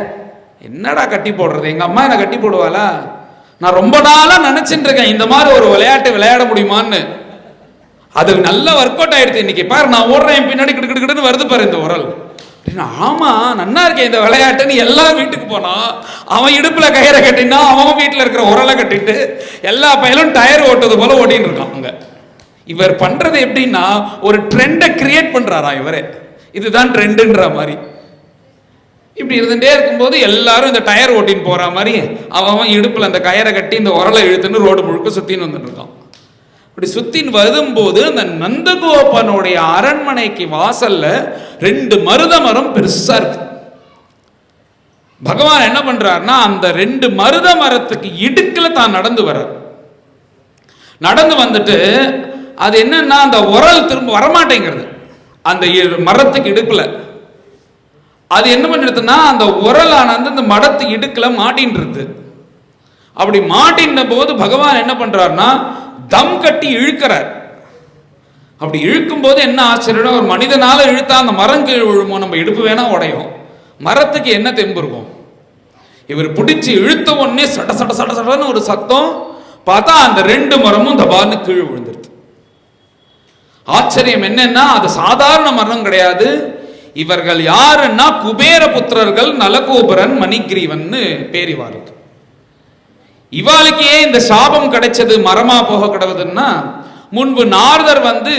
என்னடா கட்டி போடுறது, எங்க அம்மா என்ன கட்டி போடுவாளா? நான் ரொம்ப நாளா நினைச்சுட்டு இருக்கேன் இந்த மாதிரி ஒரு விளையாட்டு விளையாட முடியுமான்னு. அது நல்ல ஒர்க் அவுட் ஆயிடுச்சு. இன்னைக்கு பாரு, நான் ஓடுறேன் பின்னாடி கிடுக்கிடுன்னு வருது பாரு இந்த உரல். ஆமா நன்னா இருக்கேன் இந்த விளையாட்டுன்னு எல்லா வீட்டுக்கு போனா, அவன் இடுப்புல கயிறை கட்டினா, அவன் வீட்டுல இருக்கிற உரலை கட்டிட்டு எல்லா பையலும் டயர் ஓட்டுறது போல ஓட்டின்னு இருக்கான் அங்க. இவர் பண்றது எப்படின்னா, ஒரு ட்ரெண்டை கிரியேட் பண்றாரா இவரே, இதுதான் ட்ரெண்டுன்ற மாதிரி. இப்படி இருந்துட்டே இருக்கும்போது எல்லாரும் இந்த டயர் ஓட்டின்னு போற மாதிரி அவன் இடுப்புல அந்த கயிறை கட்டி இந்த உரலை இழுத்துன்னு ரோடு முழுக்க சுத்தின்னு வந்துட்டு இருக்கான். அப்படி சுத்தின்னு வரும்போது அந்த நந்தகோபனுடைய அரண்மனைக்கு வாசல்ல 2 மருத மரம் பெருசா இருக்கு. பகவான் என்ன பண்றாருன்னா, அந்த 2 மருத மரத்துக்கு இடுக்குல தான் நடந்து வர. நடந்து வந்துட்டு அது என்னன்னா, அந்த உரல் திரும்ப வரமாட்டேங்கிறது அந்த மரத்துக்கு இடுக்குல. அது என்ன பண்ணிடுதுன்னா, அந்த உரலானது அந்த மரத்துக்கு இடுக்குல மாட்டின்னு இருக்கு. அப்படி மாட்டின போது பகவான் என்ன பண்றாருன்னா, தம் கட்டி இழுக்கிறார். அப்படி இழுக்கும் போது என்ன ஆச்சரியம், ஒரு மனிதனால இழுத்தா அந்த மரம் கீழ் விழுமோ, நம்ம இடுப்பு வேணா உடையும், மரத்துக்கு என்ன தெம்பு இருக்கும்? இவர் பிடிச்சி இழுத்த உடனே சட சட சட சடன்னு ஒரு சத்தம், பார்த்தா அந்த 2 மரமும் தபான்னு கீழ் விழுந்துருது. ஆச்சரியம் என்னன்னா, அது சாதாரண மரம் கிடையாது. இவர்கள் யாருன்னா குபேர புத்திரர்கள், நலகோபுரன், மணிகிரீவன் பேரிவாருக்கு. இவாளுக்கு ஏன் இந்த சாபம் கிடைச்சது, மரமா போக கிடவுதுன்னா, முன்பு நாரதர் வந்து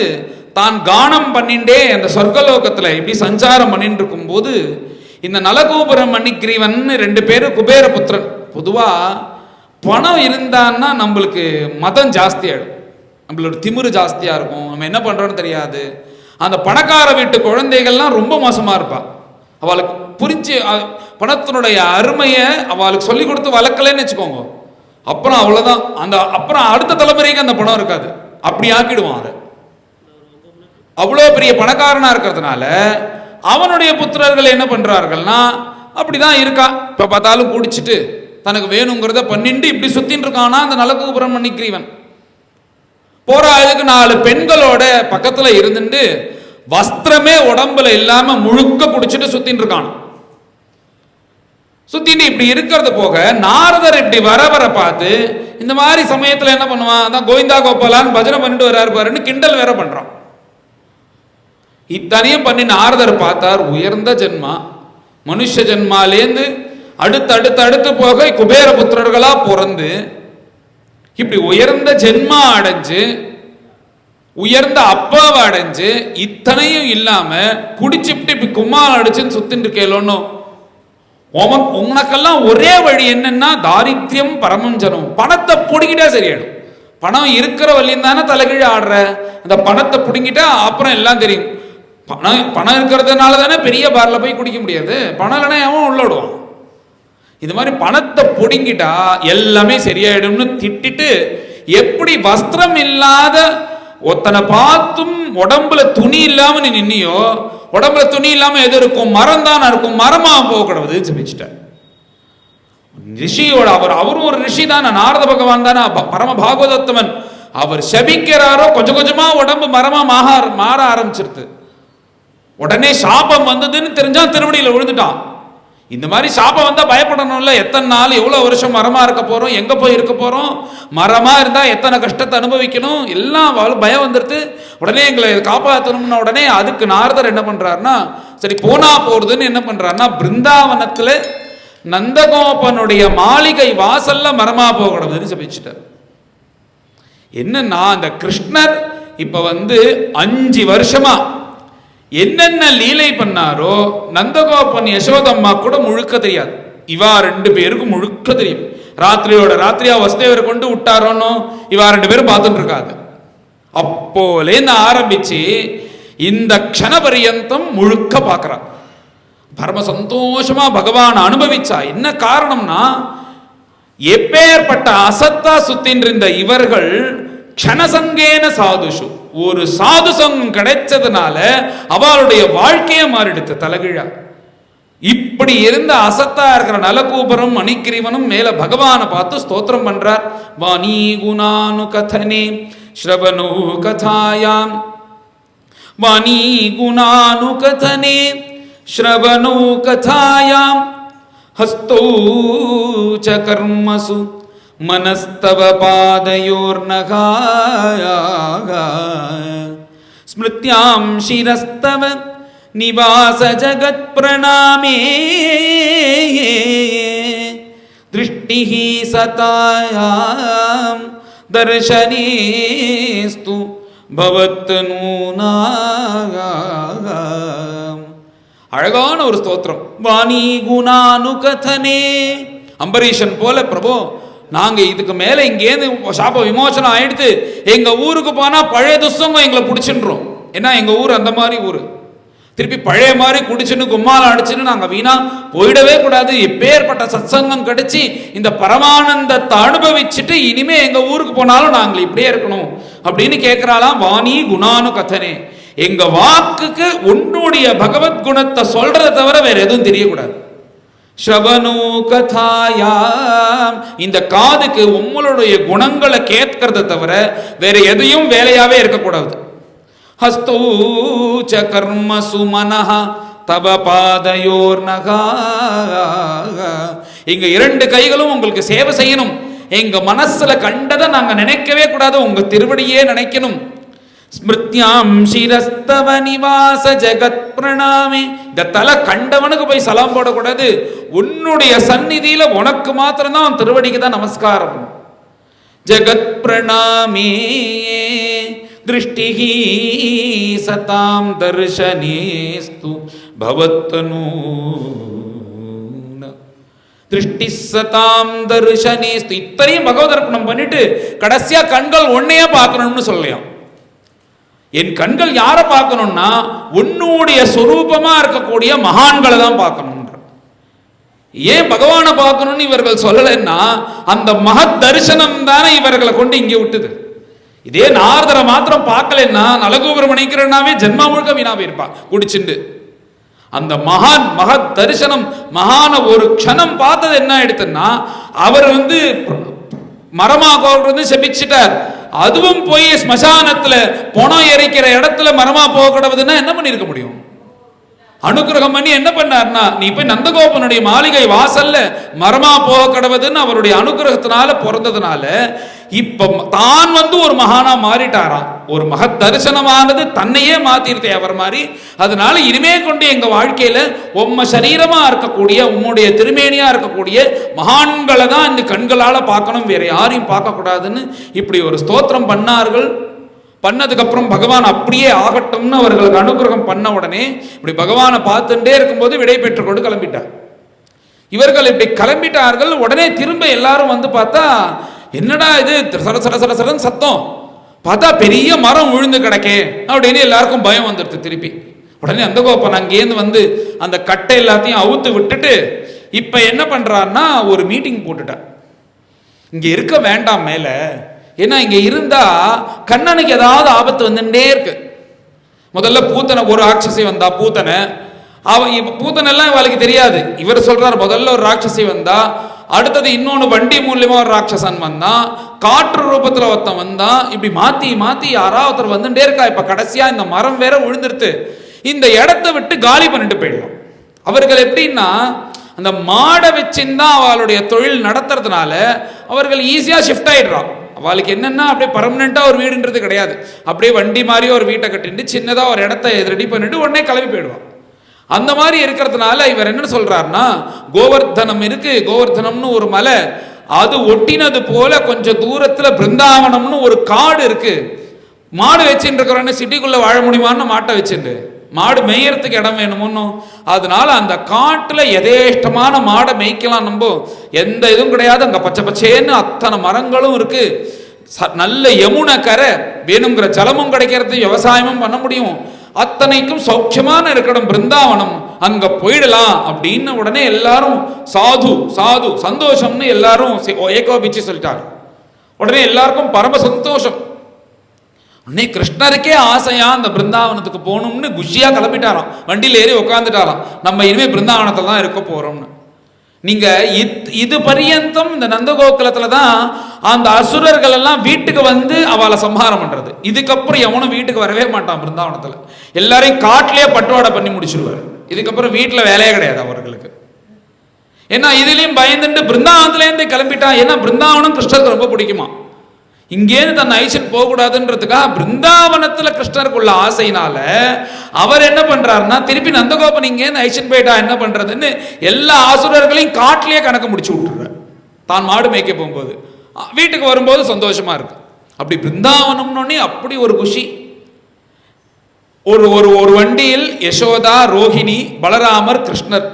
தான் கானம் பண்ணிண்டே அந்த சொர்க்கலோகத்துல இப்படி சஞ்சாரம் பண்ணிட்டு இருக்கும் போது, இந்த நலகோபுரம் மணிகிரீவன் 2 பேரும் குபேர புத்திரன். பொதுவா பணம் இருந்தான்னா நம்மளுக்கு மதம் ஜாஸ்தி ஆயிடும், நம்மளோட திமிரு ஜாஸ்தியா இருக்கும், நம்ம என்ன பண்றோம்னு தெரியாது. அந்த பணக்கார வீட்டு குழந்தைகள்லாம் ரொம்ப மோசமா இருப்பா. அவளுக்கு புரிஞ்சு பணத்தினுடைய அருமையை அவளுக்கு சொல்லி கொடுத்து வளர்க்கலன்னு வச்சுக்கோங்க, அப்புறம் அவ்வளவுதான். அந்த அப்புறம் அடுத்த தலைமுறைக்கு அந்த பணம் இருக்காது, அப்படி ஆக்கிடுவான் அதை. அவ்வளோ பெரிய பணக்காரனா இருக்கிறதுனால அவனுடைய புத்திரர்கள் என்ன பண்றார்கள்னா, அப்படிதான் இருக்கா. இப்ப பார்த்தாலும் குடிச்சிட்டு தனக்கு வேணுங்கிறத பண்ணிட்டு இப்படி சுத்தின்னு இருக்கானா அந்த நலகோபுரம் மணிகிரீவன். போற ஆளுக்கு 4 பெண்களோட பக்கத்துல இருந்துட்டு வஸ்திரமே உடம்புல இல்லாம முழுக்க குடிச்சிட்டு சுத்தின்னு இருக்கான். சுத்திட்டு இப்படி இருக்கிறது போக நாரதர் இப்படி வர வர பார்த்து இந்த மாதிரி சமயத்துல என்ன பண்ணுவான், அதான் கோவிந்தா கோபாலான்னு பஜனை பண்ணிட்டு வர்றாரு பாருன்னு கிண்டல் வேற பண்றான். இத்தனையும் பண்ணி நாரதர் பார்த்தார், உயர்ந்த ஜென்மா, மனுஷ ஜென்மாலேந்து அடுத்து போக குபேர புத்திரர்களா பிறந்து இப்படி உயர்ந்த ஜென்மா அடைஞ்சு உயர்ந்த அப்பாவை அடைஞ்சு இத்தனையும் இல்லாம குடிச்சுட்டு இப்படி கும்மால் அடிச்சுன்னு சுத்தின்னு இருக்கேலோன்னு, உனக்கெல்லாம் ஒரே வழி என்னன்னா தாரித்யம் பரமஞ்சனம், பணத்தை பிடிக்கிட்டா சரியாயிடும். பணம் இருக்கிற வழியும் தானே தலைகீழ ஆடுற, அந்த பணத்தை பிடிங்கிட்டா அப்புறம் எல்லாம் தெரியும். பணம் இருக்கிறதுனால தானே பெரிய பார்ல போய் குடிக்க முடியாது, பணம் இல்லைன்னா அவன் உள்ள விடுவான். இது மாதிரி பணத்தை பிடிங்கிட்டா எல்லாமே சரியாயிடும்னு திட்டிட்டு, எப்படி வஸ்திரம் இல்லாத ஒத்தனை பார்த்தும் உடம்புல துணி இல்லாம நீ நின்னியோ, உடம்புல துணி இல்லாம எது இருக்கும், மரம் தான் இருக்கும், மரமா போக கிடவுது சொல்லிச்சிட்டார். ரிஷியோட அவரும் ஒரு ரிஷி தானே, நாரத பகவான் தானே, பரம பாகவதோத்தமன், அவர் சபிக்கிறாரோ கொஞ்சம் கொஞ்சமா உடம்பு மரமா மாற ஆரம்பிச்சிருது. உடனே சாபம் வந்ததுன்னு தெரிஞ்சா திருவடியில் விழுந்துட்டான். இந்த மாதிரி சாபம் வந்தா பயப்படணும்ல. எத்தனை நாள் எவ்வளவு வருஷம் மரமா இருக்க போறோம், எங்க போய் இருக்க போறோம், மரமா இருந்தா எத்தனை கஷ்டத்தை அனுபவிக்கணும், எல்லாம் பயம் வந்துருது. உடனே எங்களை காப்பாற்றணும்னு உடனே அதுக்கு நாரதர் என்ன பண்றாருன்னா, சரி போனா போறதுன்னு என்ன பண்றாருன்னா, பிருந்தாவனத்துல நந்தகோபனுடைய மாளிகை வாசல்ல மரமா போகக்கூடாதுன்னு சபிச்சுட்டார். என்னன்னா அந்த கிருஷ்ணர் இப்ப 5 வருஷமா என்னென்ன லீலை பண்ணாரோ நந்தகோபன் யசோதம்மா கூட முழுக்க தெரியாது. இவா 2 பேருக்கும் முழுக்க தெரியும். ராத்திரியோட ராத்திரியா வசுதேவரை கொண்டு விட்டாரோன்னு இவா 2 பேரும் பார்த்துட்டு இருக்காது. அப்போலேருந்து ஆரம்பிச்சு இந்த க்ஷண பரியந்தம் முழுக்க பார்க்கிறான். பரம சந்தோஷமா பகவான் அனுபவிச்சா. என்ன காரணம்னா, எப்பேற்பட்ட அசத்தா சுத்தின் இருந்த இவர்கள் க்ஷணசங்கேன சாதுஷு, ஒரு சாது சங்கம் கிடைச்சதுனால அவளுடைய வாழ்க்கையை மாறிடுத்து தலைகீழா. இப்படி இருந்த அசத்தா இருக்கிற நலகூபரும் மணிக்கிரீவனும் மேல பகவானை பார்த்து ஸ்தோத்திரம் பண்றார். வாணி குணானு கதனே ஸ்ரவணு கதாயாம், வாணி குணானு கதனே ஸ்ரவணு கதாயாம், ஹஸ்தௌ ச கர்மசு மனஸ்தவ பாதயோர்நகா, ஸ்மிருத்யாம் சிரஸ்தவ நிவாச ஜகத் பிரணாமே, திருஷ்டிஹி சதாயாம் தர்ஷனேஸ்து பவத்னூனாம். அழகான ஒரு ஸ்தோத்திரம். வாணி குணானு கதனே. அம்பரீஷன் போல பிரபு நாங்க இதுக்கு மேல இங்கேருந்து சாப விமோசனம் ஆயிடுத்து, எங்க ஊருக்கு போனா பழைய துஷ்சங்கம் எங்களை பிடிச்சின்றோம். ஏன்னா எங்க ஊர் அந்த மாதிரி ஊரு. திருப்பி பழைய மாதிரி குடிச்சுன்னு கும்மால அடிச்சுன்னு நாங்க வீணா போயிடவே கூடாது. எப்பேற்பட்ட சத்சங்கம் கிடைச்சி இந்த பரமானந்தத்தை அனுபவிச்சுட்டு இனிமே எங்க ஊருக்கு போனாலும் நாங்கள் இப்படியே இருக்கணும் அப்படின்னு கேட்கிறாளாம். வாணி குணானு கதனே. எங்க வாக்குக்கு உன்னுடைய பகவத் குணத்தை சொல்றதை தவிர வேற எதுவும் தெரியக்கூடாது. ஸ்ரவணு கதாயாம், இந்த காதுக்கு உங்களுடைய குணங்களை கேட்கறத தவிர வேற எதையும் வேலையாவே இருக்கக்கூடாது. ஹஸ்தௌ ச கர்மசு மனஹ தவ பாதயோர்நகா, எங்க 2 கைகளும் உங்களுக்கு சேவை செய்யணும். எங்க மனசுல கண்டதை நாங்க நினைக்கவே கூடாது, உங்க திருவடியே நினைக்கணும். ஸ்மிருத்யாம் சிரஸ்தவ நிவாச ஜகத் பிரணாமே, இந்த தலை கண்டவனுக்கு போய் சலாம் போடக்கூடாது. உன்னுடைய சந்நிதியில உனக்கு மாத்திரம்தான் திருவடிக்கு தான் நமஸ்காரம். ஜகத் பிரணாமே திருஷ்டிஹி சதாம் தர்ஷனேஸ்து பவத்னூன, திருஷ்டி சதாம் தர்ஷனேஸ்து. இத்தனையும் பகவதர்ப்பணம் பண்ணிட்டு கடைசியா கண்கள் ஒன்னையே பார்க்கணும்னு சொல்லலாம். என் கண்கள் யாரை பார்க்கணும்னா உன்னுடைய சொரூபமா இருக்கக்கூடிய மகான்களை தான் பார்க்கணும். ஏன் பகவானை பார்க்கணும்னு இவர்கள் சொல்லலைன்னா அந்த மகத் தரிசனம் தானே இவர்களை கொண்டு இங்கே விட்டுது. இதே நாரதரை மாத்திரம் பார்க்கலன்னா நலகோபுரம் மணிக்கிறனாவே ஜென்மா முழுக்க வீணாவே இருப்பா குடிச்சுண்டு. அந்த மகான் மகத் தரிசனம் மகான ஒரு க்ஷணம் பார்த்தது என்ன எடுத்துன்னா, அவர் மரமா கோபுரம் செபிச்சிட்டார். அதுவும் போய் ஸ்மசானத்துல பணம் எரிக்கிற இடத்துல மரமா போக கூடாதுன்னா என்ன பண்ணிருக்க முடியும்? அனுகிரகம் பண்ணி என்ன பண்ணார்னா, நீ போய் நந்தகோபனுடைய மாளிகை வாசல்ல மரமா போக கடவுதுன்னு அவருடைய அனுகிரகத்தினால பிறந்ததுனால இப்ப தான் ஒரு மகானா மாறிட்டாராம். ஒரு மகத் தரிசனமானது தன்னையே மாத்திருத்தே அவர் மாதிரி. அதனால இனிமே கொண்டு எங்க வாழ்க்கையில உம்ம சரீரமா இருக்கக்கூடிய உம்முடைய திருமேனியா இருக்கக்கூடிய மகான்களை தான் இந்த கண்களால பார்க்கணும், வேற யாரையும் பார்க்க கூடாதுன்னு இப்படி ஒரு ஸ்தோத்திரம் பண்ணார்கள். பண்ணதுக்கு அப்புறம் பகவான் அப்படியே ஆகட்டும்னு அவர்களுக்கு அனுகிரகம் பண்ண உடனே இப்படி பகவானை பார்த்துட்டே இருக்கும்போது விடை பெற்று கொண்டு கிளம்பிட்டார். இவர்கள் இப்படி கிளம்பிட்டார்கள். உடனே திரும்ப எல்லாரும் பார்த்தா என்னடா இது சர சர சர சரன்னு சத்தம், பார்த்தா பெரிய மரம் விழுந்து கிடக்கே அப்படின்னு எல்லாருக்கும் பயம் வந்துடுது. திருப்பி உடனே நந்தகோபன் அங்கேருந்து அந்த கட்டை எல்லாத்தையும் அவுத்து விட்டுட்டு இப்ப என்ன பண்றான்னா ஒரு மீட்டிங் போட்டுட்டார். இங்க இருக்க வேண்டாம் மேல, ஏன்னா இங்க இருந்தா கண்ணனுக்கு ஏதாவது ஆபத்து வந்துட்டே இருக்கு. முதல்ல பூத்தனை ஒரு ராட்சசி வந்தா, பூத்தனை பூத்தனெல்லாம் இவளுக்கு தெரியாது. இவர் சொல்றாரு முதல்ல ஒரு ராட்சசி வந்தா, அடுத்தது இன்னொன்று வண்டி மூலியமா ஒரு ராட்சசன் வந்தான், காற்று ரூபத்துல ஒருத்தன் வந்தான். இப்படி மாத்தி மாத்தி யாராவது ஒருத்தர் வந்துட்டே இருக்கா. இப்ப கடைசியா இந்த மரம் வேற விழுந்துருத்து, இந்த இடத்த விட்டு காலி பண்ணிட்டு போயிடலாம். அவர்கள் எப்படின்னா அந்த மாடை வச்சுதான் அவளுடைய தொழில் நடத்துறதுனால அவர்கள் ஈஸியா ஷிஃப்ட் ஆயிடுறான். அவளுக்கு என்னன்னா அப்படியே பர்மனெண்டா ஒரு வீடுன்றது கிடையாது. அப்படியே வண்டி மாதிரி ஒரு வீட்டை கட்டிட்டு சின்னதா ஒரு இடத்த ரெடி பண்ணிட்டு உடனே கிளம்பி போயிடுவான். அந்த மாதிரி இருக்கிறதுனால இவர் என்ன சொல்றாருன்னா, கோவர்தனம் இருக்கு, கோவர்தனம்னு ஒரு மலை, அது ஒட்டினது போல கொஞ்சம் தூரத்துல பிருந்தாவனம்னு ஒரு காடு இருக்கு. மாடு வச்சுட்டு இருக்கிறவன சிட்டிக்குள்ள வாழ முடியுமான்னு மாட்டை வச்சுட்டு, மாடு மேயறதுக்கு இடம் வேணுமோ, அதனால அந்த காட்டுல எதேஷ்டமான மாடை மேய்க்கலாம். நம்ம எந்த இதுவும் கிடையாது, அங்க பச்சை பச்சேன்னு அத்தனை மரங்களும் இருக்கு, நல்ல யமுனை கரை, வேணுங்கிற ஜலமும் கிடைக்கிறது, விவசாயமும் பண்ண முடியும், அத்தனைக்கும் சௌக்கியமான இருக்கணும் பிருந்தாவனம், அங்க போயிடலாம் அப்படின்னு உடனே எல்லாரும் சாது சாது சந்தோஷம்னு எல்லாரும் ஏகோபிச்சு சொல்லிட்டாரு. உடனே எல்லாருக்கும் பரம சந்தோஷம். உடனே கிருஷ்ணருக்கே ஆசையா அந்த பிருந்தாவனத்துக்கு போகணும்னு குஷியா கிளம்பிட்டாராம். வண்டியில் ஏறி உட்காந்துட்டாராம், நம்ம இனிமே பிருந்தாவனத்துல தான் இருக்க போறோம்னு. நீங்க இது பரியந்தம் இந்த நந்தகோகுலத்துல தான் அந்த அசுரர்கள் எல்லாம் வீட்டுக்கு வந்து அவளை சம்ஹாரம் பண்றது. இதுக்கப்புறம் எவனும் வீட்டுக்கு வரவே மாட்டான் பிருந்தாவனத்துல, எல்லாரையும் காட்டிலேயே பட்டுவாடை பண்ணி முடிச்சிருவாரு. இதுக்கப்புறம் வீட்டுல வேலையே கிடையாது அவர்களுக்கு. ஏன்னா இதுலயும் பயந்துட்டு பிருந்தாவனத்துல கிளம்பிட்டான். ஏன்னா பிருந்தாவனம் கிருஷ்ணருக்கு ரொம்ப பிடிக்குமா. இங்கேருந்து தன் ஐசன் போகக்கூடாதுன்றதுக்காக பிருந்தாவனத்துல கிருஷ்ணருக்குள்ள ஆசையினால அவர் என்ன பண்றாருன்னா, திருப்பி நந்தகோபன் இங்கேருந்து ஐசன் போயிட்டா என்ன பண்றதுன்னு எல்லா ஆசுரர்களையும் காட்டிலேயே கணக்கு முடிச்சு விட்டுறாரு. தான் மாடு மேய்க்க போகும்போது வீட்டுக்கு வரும்போது சந்தோஷமா இருக்கு. அப்படி பிருந்தாவனம்னு அப்படி ஒரு குஷி. ஒரு ஒரு வண்டியில் யசோதா, ரோஹிணி, பலராமர், கிருஷ்ணர்,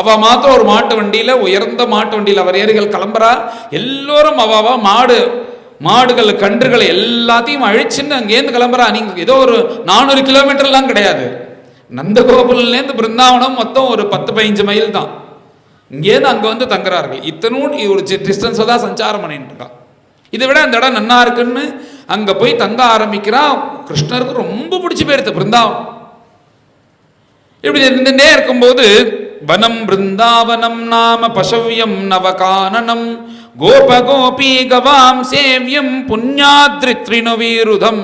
அவ மாத்திரம் ஒரு மாட்டு வண்டியில, உயர்ந்த மாட்டு வண்டியில் அவர் ஏறிகள் கிளம்புறா. எல்லோரும் அவாவா மாடுகள் கன்றுகளை எல்லாத்தையும் அழிச்சுன்னு அங்கேருந்து கிளம்புறா. நீங்க ஏதோ ஒரு 400 கிலோமீட்டர்லாம் கிடையாது, நந்தகோகுலேருந்து பிருந்தாவனம் மொத்தம் ஒரு 10-15 மைல் தான். இங்கேருந்து அங்க வந்து தங்குறார்கள். இத்தனும் ஒரு டிஸ்டன்ஸ் தான் சஞ்சாரம் பண்ணிட்டு இருக்கா. இதை விட அந்த இடம் நன்னா இருக்குன்னு அங்க போய் தங்க ஆரம்பிக்கிறா. கிருஷ்ணருக்கு ரொம்ப பிடிச்சி போயிருது பிருந்தாவனம். இப்படி இருந்துட்டே இருக்கும்போது வனம் பிருந்தாவனம் நாம பசவ்யம் நவகானனம் கோபகோபி கவாம் சேவியம் புண்ணியாத்ரித்ரினவீருதம்.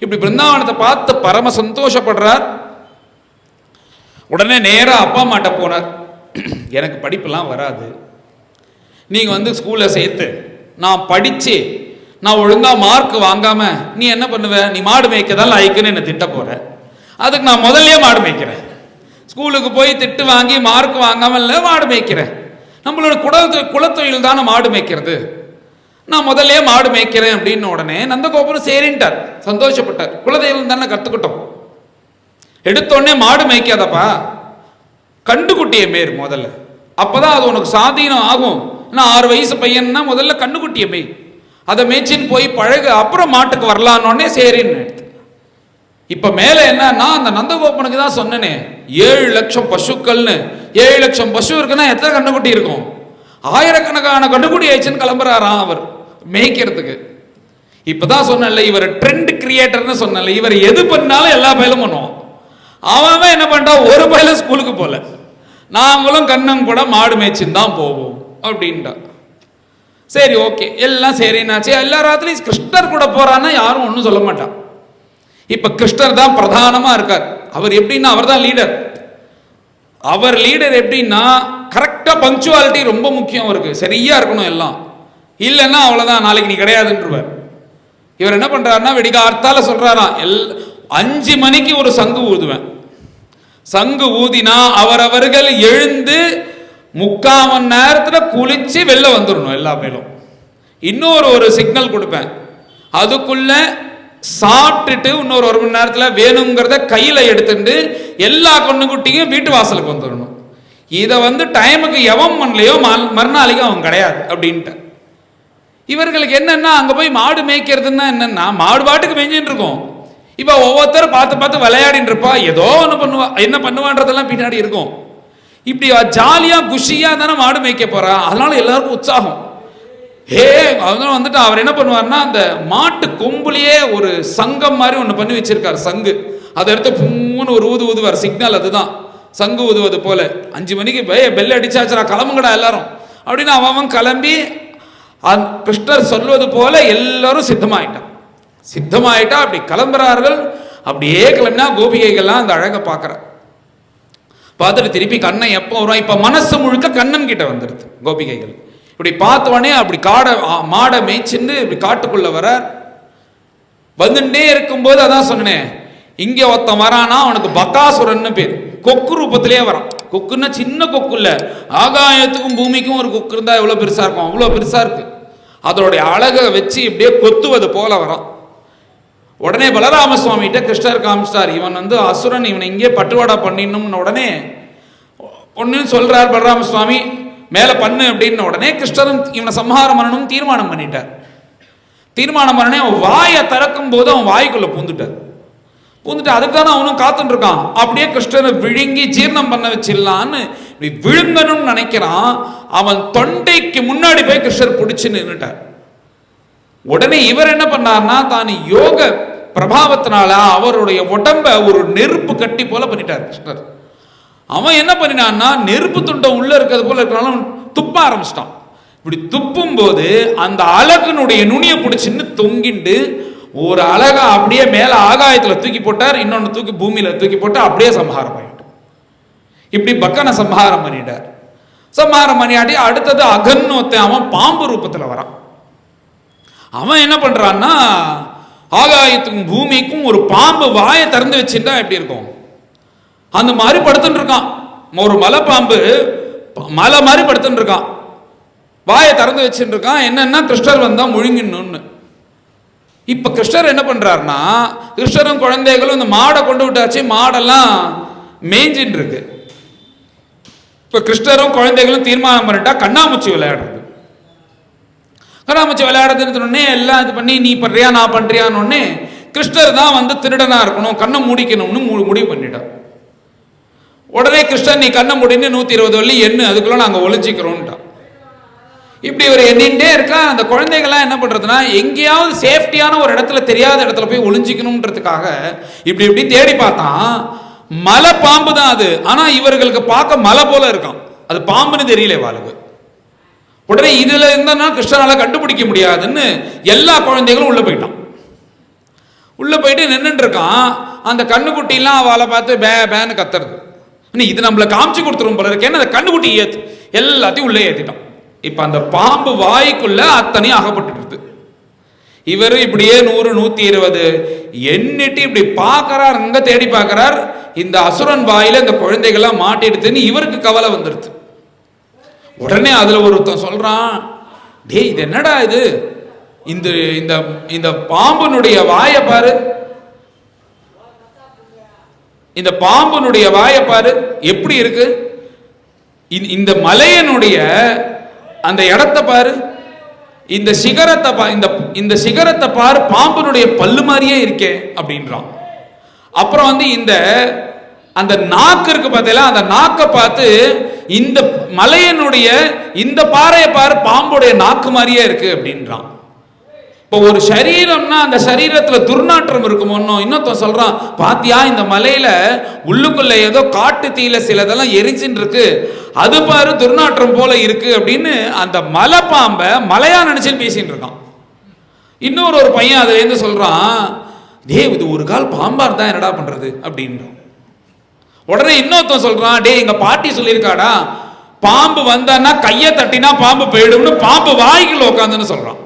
இப்படி பிருந்தாவனத்தை பார்த்து பரம சந்தோஷப்படுறார். உடனே நேரா அப்பா அம்மாட்ட போனார். எனக்கு படிப்புலாம் வராது, நீங்க வந்து ஸ்கூல்ல சேர்த்து நான் படிச்சு நான் ஒழுங்கா மார்க் வாங்காம நீ என்ன பண்ணுவ, நீ மாடு மேய்க்கதான் லாய்க்குன்னு என்ன திட்ட போற, அதுக்கு நான் முதல்லயே மாடு மேய்க்கிறேன். ஸ்கூலுக்கு போய் திட்டு வாங்கி மார்க் வாங்காம இல்லை, மாடு மேய்க்கிறேன். நம்மளோட குலத்தொழில் தானே மாடு மேய்க்கிறது, நான் முதல்லயே மாடு மேய்க்கிறேன் அப்படின்னு உடனே நந்தகோபுரம் சரின்ட்டார், சந்தோஷப்பட்டார். குலதெய்வம் தானே கத்துக்கிட்டோம். எடுத்தோடனே மாடு மேய்க்காதப்பா, கண்டுக்குட்டியை மேர் முதல்ல, அப்பதான் அது உனக்கு சாதீனம் ஆகும். நான் 6 வயசு பையன்னா முதல்ல கண்ணுக்குட்டியை மேய், அதை மேய்ச்சின்னு போய் பழகு, அப்புறம் மாட்டுக்கு வரலான்னொடனே சரின்னு எடுத்து. இப்ப மேல என்னன்னா, அந்த நந்தகோபனுக்கு தான் சொன்னனே 7 லட்சம் பசுக்கள்னு. 7 லட்சம் பசு இருக்குன்னா எத்தனை கண்ணுக்குட்டி இருக்கும், ஆயிரக்கணக்கான கண்ணுக்குட்டி ஆயிடுச்சுன்னு கிளம்புறாராம் அவர் மேய்க்கிறதுக்கு. இப்பதான் சொன்னல, இவர் ட்ரெண்ட் கிரியேட்டர்னு சொன்னல, இவர் எது பண்ணாலும் எல்லா பயிலும் பண்ணுவோம். அவன் என்ன பண்ணிட்டா, ஒரு பயிலும் ஸ்கூலுக்கு போல, நாங்களும் கண்ணன் கூட மாடு மேய்ச்சின்னு தான் போவோம் அப்படின்ட்டா. சரி ஓகே, எல்லாம் சரின்னாச்சு. எல்லா ராத்திரியும் கிருஷ்ணர் கூட போறான்னா யாரும் ஒன்றும் சொல்ல மாட்டான். இப்ப கிருஷ்ணர் தான் பிரதானமா இருக்கார். அவர் எப்படின்னா, அவர் தான் லீடர். அவர் லீடர் எப்படின்னா, கரெக்டா பங்க்சுவாலிட்டி ரொம்ப முக்கியம் அவருக்கு, சரியா இருக்கணும் எல்லாம், இல்லைன்னா அவ்வளவுதான், நாளைக்கு நீ கிடையாதுன்றவர். இவர் என்ன பண்றாருன்னா, வெடிகார்த்தால சொல்றாராம், 5 மணிக்கு ஒரு சங்கு ஊதுவேன், சங்கு ஊதினா அவரவர்கள் எழுந்து 3/4 மணி நேரத்துல குளிச்சு வெளில வந்துடணும் எல்லா பேரும். இன்னொரு சிக்னல் கொடுப்பேன், அதுக்குள்ள சாப்பிட்டுட்டு இன்னொரு 1 மணி நேரத்துல வேணுங்கிறத கையில எடுத்துட்டு எல்லா கண்ணுக்குட்டியும் வீட்டு வாசலுக்கு வந்துடணும். இதை வந்து டைமுக்கு எவன் பண்ணலையோ மறுநாளைக்கு அவன் கிடையாது அப்படின்ட்டு. இவர்களுக்கு என்னன்னா, அங்க போய் மாடு மேய்க்கிறதுன்னா என்னன்னா, மாடு பாட்டுக்கு மேய்ஞ்சிட்டு இருக்கும். இப்ப ஒவ்வொருத்தரும் பார்த்து விளையாடிட்டு இருப்பா, ஏதோ ஒன்று பண்ணுவா, என்ன பண்ணுவான்றதெல்லாம் பின்னாடி இருக்கும். இப்படி ஜாலியா குஷியா தானே மாடு மேய்க்க போறா, அதனால எல்லாருக்கும் உற்சாகம். அதனால வந்துட்டு அவர் என்ன பண்ணுவார்னா, அந்த மாட்டு கொம்புலயே ஒரு சங்கம் மாதிரி ஒன்று பண்ணி வச்சிருக்காரு, சங்கு. அதை எடுத்து பூன்னு ஒரு ஊதுவார், சிக்னல் அதுதான் சங்கு ஊதுவது போல. 5 மணிக்கு பெல் அடிச்சாச்சுரா, கிளம்புங்கடா எல்லாரும் அப்படின்னு அவன் கிளம்பி கிருஷ்ணர் சொல்வது போல எல்லாரும் சித்தமாயிட்டா அப்படி கிளம்புறார்கள். அப்படியே கிளம்பினா கோபிகைகள்லாம் அந்த அழகை பார்த்துட்டு திருப்பி கண்ணன் எப்போ வரும், இப்ப மனசு முழுக்க கண்ணன் கிட்ட வந்துடுது. கோபிகைகள் இப்படி பார்த்தவனே அப்படி மாடை மேய்ச்சின்னு இப்படி காட்டுக்குள்ள வர வந்துட்டே இருக்கும்போது, அதான் சொன்னேன், இங்க ஒருத்தன் வரானா அவனுக்கு பகாசுரன்னு பேர். கொக்கு ரூபத்திலேயே வரான். கொக்குன்னா சின்ன கொக்கு இல்ல, ஆகாயத்துக்கும் பூமிக்கும் ஒரு கொக்கு இருந்தா எவ்வளவு பெருசா இருக்கும், அவ்வளவு பெருசா இருக்கு. அதோடைய அழகை வச்சு இப்படியே கொத்துவது போல வரான். உடனே பலராம சுவாமிகிட்ட கிருஷ்ணர் காமிச்சிட்டார், இவன் அசுரன், இவனை இங்கே பட்டுவாடா பண்ணிடணும்னு உடனே ஒன்னு சொல்றார் பலராம சுவாமி, மேல பண்ணு அப்படின்னு. உடனே கிருஷ்ணரும் இவனை சம்ஹாரம் பண்ணணும் தீர்மானம் பண்ணிட்டார். தீர்மானம் பண்ணனே அவன் வாயை திறக்கும் போது அவன் வாய்க்குள்ள பூந்துட்டு அதுக்கு தானே அவனும் காத்துட்டு இருக்கான். அப்படியே கிருஷ்ணரை விழுங்கி ஜீர்ணம் பண்ண வச்சிடலான்னு விழுங்கணும்னு நினைக்கிறான். அவன் தொண்டைக்கு முன்னாடி போய் கிருஷ்ணர் பிடிச்சு நின்றுட்டார். உடனே இவர் என்ன பண்ணார்னா, தான் யோக பிரபாவத்தினால அவருடைய உடம்ப ஒரு நெருப்பு கட்டி போல பண்ணிட்டார் கிருஷ்ணர். அவன் என்ன பண்ணினான்னா, நெருப்பு துண்டம் உள்ள இருக்கிறது போல இருக்கிறாலும் துப்ப ஆரம்பிச்சிட்டான். இப்படி துப்பும் போது அந்த அழகனுடைய நுனியை பிடிச்சின்னு தொங்கிண்டு ஒரு அழகா அப்படியே மேல ஆகாயத்துல தூக்கி போட்டார், இன்னொன்னு தூக்கி பூமியில தூக்கி போட்டு அப்படியே சம்ஹாரம் பண்ணிட்டார். இப்படி பக்கனை சம்ஹாரம் பண்ணிட்டார். சம்ஹாரம் பண்ணியாட்டி அடுத்தது அகன்னு ஒருத்தன் அவன் பாம்பு ரூபத்துல வரான். அவன் என்ன பண்றான்னா, ஆகாயத்துக்கும் பூமிக்கும் ஒரு பாம்பு வாயை திறந்து வச்சுட்டா எப்படி இருக்கும் அந்த மாதிரி படுத்துட்டு இருக்கான். ஒரு மலை பாம்பு மலை மாதிரி படுத்துட்டு இருக்கான், வாயை திறந்து வச்சுட்டு இருக்கான். என்னன்னா கிருஷ்ணர் வந்தா முழுங்கின்னு. இப்ப கிருஷ்ணர் என்ன பண்றாருன்னா, கிருஷ்ணரும் குழந்தைகளும் இந்த மாடை கொண்டு விட்டாச்சு, மாடெல்லாம் மேய்ஞ்சின்னு இருக்கு. இப்ப கிருஷ்ணரும் குழந்தைகளும் தீர்மானம் பண்ணிட்டா கண்ணாமூச்சி விளையாடுறது. கண்ணாமூச்சி விளையாடுறதுன்னு எல்லாம் இது பண்ணி, நீ பண்றியா நான் பண்றியான்னு கிருஷ்ணர் தான் திருடனா இருக்கணும், கண்ணை மூடிக்கணும்னு முடிவு பண்ணிட்டான். உடனே கிருஷ்ணன் நீ கண்ணை முடின்னு 120 வள்ளி எண்ணு, அதுக்குள்ள நாங்க ஒளிஞ்சிக்கிறோம்ட்டான். இப்படி ஒரு எண்ணின்ண்டே இருக்கா. அந்த குழந்தைகள்லாம் என்ன பண்றதுன்னா, எங்கேயாவது சேஃப்டியான ஒரு இடத்துல தெரியாத இடத்துல போய் ஒளிஞ்சிக்கணும்ன்றதுக்காக இப்படி இப்படி தேடி பார்த்தான். மலை பாம்பு தான் அது, ஆனா இவர்களுக்கு பார்க்க மலை போல இருக்கான், அது பாம்புன்னு தெரியல வாழ்வு. உடனே இதுல இருந்தா கிருஷ்ணனால கண்டுபிடிக்க முடியாதுன்னு எல்லா குழந்தைகளும் உள்ள போயிட்டான். உள்ள போயிட்டு நின்றுட்டு இருக்கான். அந்த கண்ணுக்குட்டிலாம் அவளை பார்த்து பே பேன்னு கத்துறது. இது நம்மளை காமிச்சு கொடுத்துரும் போல இருக்கேன்னு அந்த கண்ணுக்குட்டி ஏத்து எல்லாத்தையும் உள்ளே ஏத்திட்டான். இப்ப அந்த பாம்பு வாய்க்குள்ள அத்தனையும் அகப்பட்டு இவரு இப்படியே 100 120 எண்ணிட்டு இப்படி பார்க்கறார், அங்க தேடி பார்க்கறார். இந்த அசுரன் வாயில இந்த குழந்தைகள்லாம் மாட்டிடுதுன்னு இவருக்கு கவலை வந்துருது. உடனே அதுல ஒருத்தன் சொல்றான், டேய் இது என்னடா இது, இந்த இந்த இந்த பாம்புனுடைய வாயை பாரு, இந்த பாம்புனுடைய வாயை பாரு எப்படி இருக்கு, இந்த மலையனுடைய அந்த இடத்தை பாரு, இந்த சிகரத்தை இந்த சிகரத்தை பாரு, பாம்பனுடைய பல்லு மாதிரியே இருக்கே அப்படின்றான். அப்புறம் இந்த அந்த நாக்கு இருக்கு பார்த்தீங்களா, அந்த நாக்கை பார்த்து இந்த மலையனுடைய இந்த பாறையை பாரு, பாம்புடைய நாக்கு மாதிரியே இருக்கு அப்படின்றான். இப்போ ஒரு சரீரம்னா அந்த சரீரத்துல துர்நாற்றம் இருக்குமோ. இன்னொருத்த சொல்றான், பாத்தியா இந்த மலையில உள்ளுக்குள்ள ஏதோ காட்டு தீயில சிலதெல்லாம் எரிஞ்சின்னு இருக்கு, அது பாரு துர்நாற்றம் போல இருக்கு அப்படின்னு அந்த மலை பாம்ப மலையா நினைச்சுன்னு பேசிட்டு இருக்கான். இன்னொரு பையன் அதுல இருந்து சொல்றான், டே இது ஒரு கால் பாம்பா இருந்தா என்னடா பண்றது அப்படின்றான். உடனே இன்னொருத்தன் சொல்றான், டே எங்க பாட்டி சொல்லியிருக்காடா, பாம்பு வந்தான்னா கையை தட்டினா பாம்பு போயிடும்னு பாம்பு வாய்க்குள்ள உட்காந்துன்னு சொல்றான்.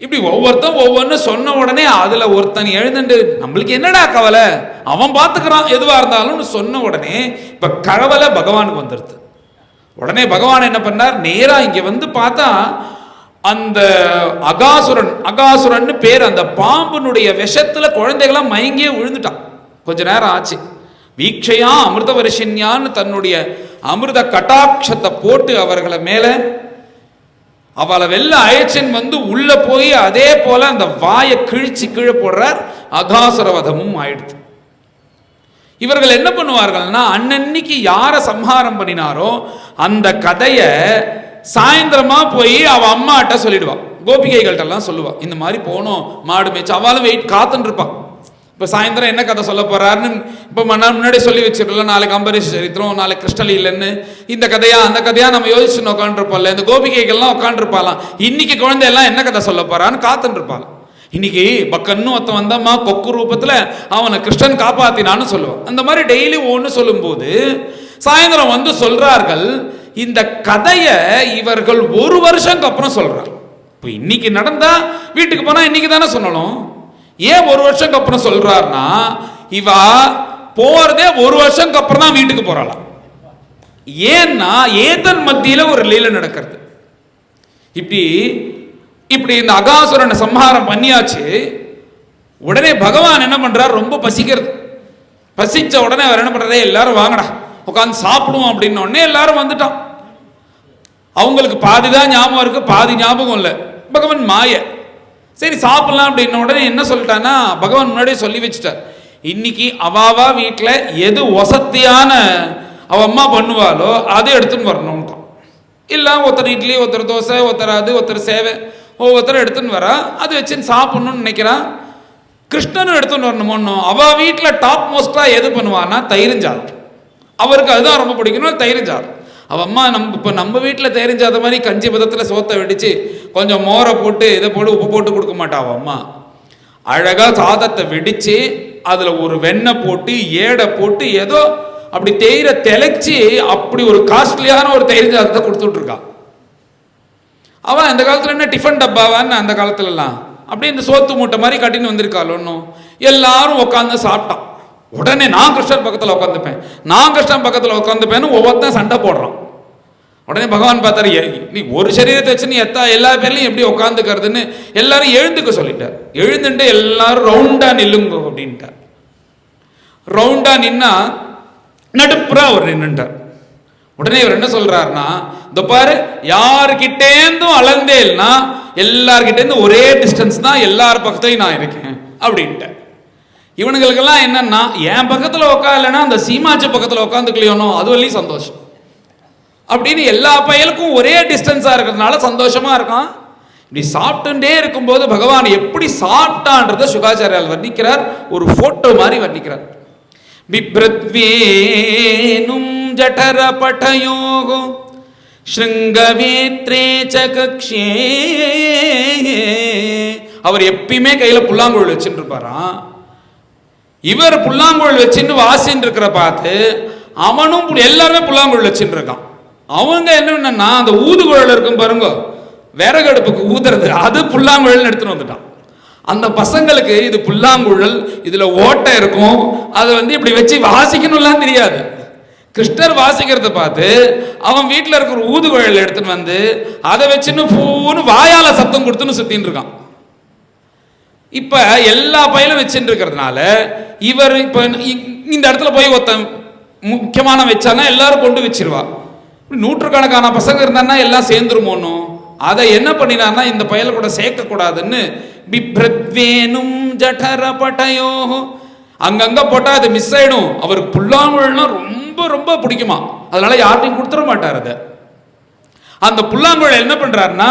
இப்படி ஒவ்வொருத்தன் ஒவ்வொன்னு சொன்ன உடனே அதுல ஒருத்தன் எழுந்துட்டு நம்மளுக்கு என்னடா கவலை, அவன் பார்த்துக்கிறான் எதுவா இருந்தாலும் சொன்ன உடனே இப்ப கவலை பகவானுக்கு வந்துருது. உடனே பகவான் என்ன பண்ணார், நேரா இங்க பார்த்தா அந்த அகாசுரன் பேர், அந்த பாம்புனுடைய விஷத்துல குழந்தைகளாம் மயங்கியே விழுந்துட்டான். கொஞ்ச நேரம் ஆச்சு. வீக்ஷையா அமிர்த வருஷன்யான்னு தன்னுடைய அமிர்த கட்டாட்சத்தை போட்டு அவர்களை மேல அவளை வெளில அயச்சன் உள்ள போய் அதே போல அந்த வாயை கிழிச்சு கீழே போடுறார். அகாசுரவதமும் ஆயிடுது. இவர்கள் என்ன பண்ணுவார்கள்னா, அன்னன்னைக்கு யார சம்ஹாரம் பண்ணினாரோ அந்த கதைய சாயந்தரமா போய் அவ அம்மாட்ட சொல்லிடுவான், கோபிகைகள்ட்ட எல்லாம் சொல்லுவா, இந்த மாதிரி போனோம் மாடு மேய்ச்சி. அவளும் வெயிட் காத்துன்னு இருப்பான். இப்போ சாயந்தரம் என்ன கதை சொல்ல போறாருன்னு இப்போ முன்னாடி சொல்லி வச்சிடலாம். நாளைக்கு அம்பரீஷ் சரித்திரம், நாளைக்கு கிருஷ்ணலீலன்னு, இந்த கதையா அந்த கதையா நம்ம யோசிச்சுன்னு உட்காந்துருப்போம்ல. இந்த கோபிகைகள்லாம் உட்காந்துருப்பாலாம். இன்னைக்கு குழந்தை எல்லாம் என்ன கதை சொல்ல போறான்னு காத்துட்டு இருப்பாங்க. இன்னைக்கு பக்கன்னு ஒருத்தன் வந்தம்மா கொக்கு ரூபத்தில் அவனை கிருஷ்ணன் காப்பாத்தினான்னு சொல்லுவான். அந்த மாதிரி டெய்லி ஒன்று சொல்லும்போது சாயந்தரம் வந்து சொல்றார்கள். இந்த கதையை இவர்கள் 1 வருஷத்துக்கு அப்புறம் சொல்றாங்க. இப்போ இன்னைக்கு நடந்தா வீட்டுக்கு போனா இன்னைக்கு தானே சொல்லணும். ஏன் 1 வருஷத்துக்கு அப்புறம் சொல்றாருன்னா, இவா போறதே 1 வருஷத்துக்கு அப்புறம் தான் வீட்டுக்கு போறாளாம். ஏன்னா ஏதன் மத்தியில ஒரு லீலை நடக்கிறது. இப்படி இந்த அகாசுரனை சம்ஹாரம் பண்ணியாச்சு. உடனே பகவான் என்ன பண்றார், ரொம்ப பசிக்கிறது. பசிச்ச உடனே அவர் என்ன பண்றாரு, எல்லாரும் வாங்கடா உட்காந்து சாப்பிடுவோம் அப்படின்னு உடனே எல்லாரும் வந்துட்டான். அவங்களுக்கு பாதி தான் ஞாபகம் இருக்கு, பாதி ஞாபகம் இல்லை. பகவான் மாய. சரி சாப்பிடலாம் அப்படின்ன உடனே என்ன சொல்லிட்டான்னா, பகவான் முன்னாடியே சொல்லி வச்சுட்டார், இன்னைக்கு அவாவா வீட்டில் எது வசதியான அவ அம்மா பண்ணுவாளோ அதை எடுத்துன்னு வரணும். இல்லை ஒருத்தர் இட்லி, ஒருத்தர் தோசை, ஒருத்தர் அது, ஒருத்தர் சேவை, ஒவ்வொருத்தரும் எடுத்துன்னு வரா. அது வச்சுன்னு சாப்பிடணும்னு நினைக்கிறான். கிருஷ்ணனும் எடுத்துன்னு வரணுமோ. அவள் வீட்டில் டாப் மோஸ்டாக எது பண்ணுவான்னா தயிரிஞ்சாதம். அவருக்கு அதுதான் ரொம்ப பிடிக்கணும், தயிரிஞ்சாதம். அவள் அம்மா இப்போ நம்ம வீட்டில் தயிரிஞ்சாத மாதிரி கஞ்சி பதத்தில் சோத்தை வெடித்து கொஞ்சம் மோரை போட்டு இதை போட்டு உப்பு போட்டு கொடுக்க மாட்டா. அவள் அம்மா அழகாக சாதத்தை வெடித்து அதில் ஒரு வெண்ணெய் போட்டு ஏடை போட்டு ஏதோ அப்படி தேயிற தெளிச்சு அப்படி ஒரு காஸ்ட்லியான ஒரு தயிரிஞ்சாதத்தை கொடுத்துட்ருக்கா. அவன் அந்த காலத்தில் என்ன டிஃபன் டப்பாவான்னு அந்த காலத்துலலாம் அப்படியே இந்த சோத்து மூட்டை மாதிரி கட்டின்னு வந்திருக்காள். ஒன்றும் எல்லாரும் உட்காந்து சாப்பிட்டான். உடனே நான் கிருஷ்ணன் பக்கத்தில் உட்காந்துப்பேன், நான் கிருஷ்ணன் பக்கத்தில் உட்காந்துப்பேன்னு ஒவ்வொருத்தன் சண்டை போடுறான். உடனே பகவான் பார்த்தாரு, நீ ஒரு சரீரத்தை வச்சு நீ எல்லா பேர்லையும் எப்படி உட்காந்துக்கிறதுன்னு எல்லாரும் எழுந்துக்க சொல்லிட்டார். எழுந்துட்டு எல்லாரும் ரவுண்டா நில்லுங்க அப்படின்ட்டார். ரவுண்டா நின்னா நடுப்புறா அவர் நின்றுட்டார். உடனே இவர் என்ன சொல்றாருன்னா, இந்த பாரு யாருக்கிட்டேந்தும் அளந்தேல்னா எல்லார்கிட்டேருந்து ஒரே டிஸ்டன்ஸ் தான், எல்லார் பக்கத்துலையும் நான் இருக்கேன் அப்படின்ட்டு. இவனுங்களுக்கெல்லாம் என்னன்னா, என் பக்கத்தில் உட்காரலைன்னா அந்த சீமாச்சு பக்கத்தில் உட்காந்துக்கலையோனோ அது வரையும் சந்தோஷம் அப்படின்னு எல்லா பயலுக்கும் ஒரே டிஸ்டன்ஸாக இருக்கிறதுனால சந்தோஷமா இருக்கான். இப்படி சாப்பிட்டுட்டே இருக்கும்போது பகவான் எப்படி சாப்பிட்டான்றதை சுகாச்சாரியால் வர்ணிக்கிறார், ஒரு போட்டோ மாதிரி வர்ணிக்கிறார். பிப்ரத்வேனும் ஜடர பட்டயோகோ ஸ்ருங்கவேத்ரே சகக்ஷே. அவர் எப்பயுமே கையில புல்லாங்குழல் வச்சுட்டு இருப்பாராம். இவர் புல்லாங்குழல் வச்சுட்டு வாசின்னு இருக்கிற பார்த்து அவனும் எல்லாருமே புல்லாங்குழல் வச்சுட்டு இருக்கான். அவங்க என்னன்னா அந்த ஊதுகுழல் இருக்கும் பாருங்க, விறகடுப்புக்கு ஊதுறது, அது புல்லாங்குழல் எடுத்துட்டு வந்துட்டான். அந்த பசங்களுக்கு இது புல்லாங்குழல், இதுல ஓட்டை இருக்கும், அதை இப்படி வச்சு வாசிக்கணும்லாம் தெரியாது. கிருஷ்ணர் வாசிக்கிறத பார்த்து அவன் வீட்டில் இருக்கிற ஊதுகுழல் எடுத்துட்டு வந்து அதை வச்சுன்னு பூன்னு வாயால சத்தம் கொடுத்துன்னு சுத்தின்னு இருக்கான். இப்ப எல்லா பயிலும் வச்சுட்டு இருக்கிறதுனால இவர் இப்ப இந்த இடத்துல போய் ஒருத்தன் முக்கியமான வச்சானா எல்லாரும் கொண்டு வச்சிருவா. நூற்றுக்கணக்கான பசங்க இருந்தான்னா எல்லாம் சேர்ந்துருமோன்னு அதை என்ன பண்ணினார்னா, இந்த பயல கூட சேர்க்க கூடாதுன்னு பிப்ரத்வேனும் ஜடர பட்டயோ அங்கங்க போட்டா அது மிஸ் ஆயிடும். அவருக்கு புல்லாங்குழல்னா ரொம்ப ரொம்ப பிடிக்குமா, அதனால யார்ட்டையும் கொடுத்துட மாட்டார். அதை அந்த புல்லாங்குழல் என்ன பண்றாருன்னா,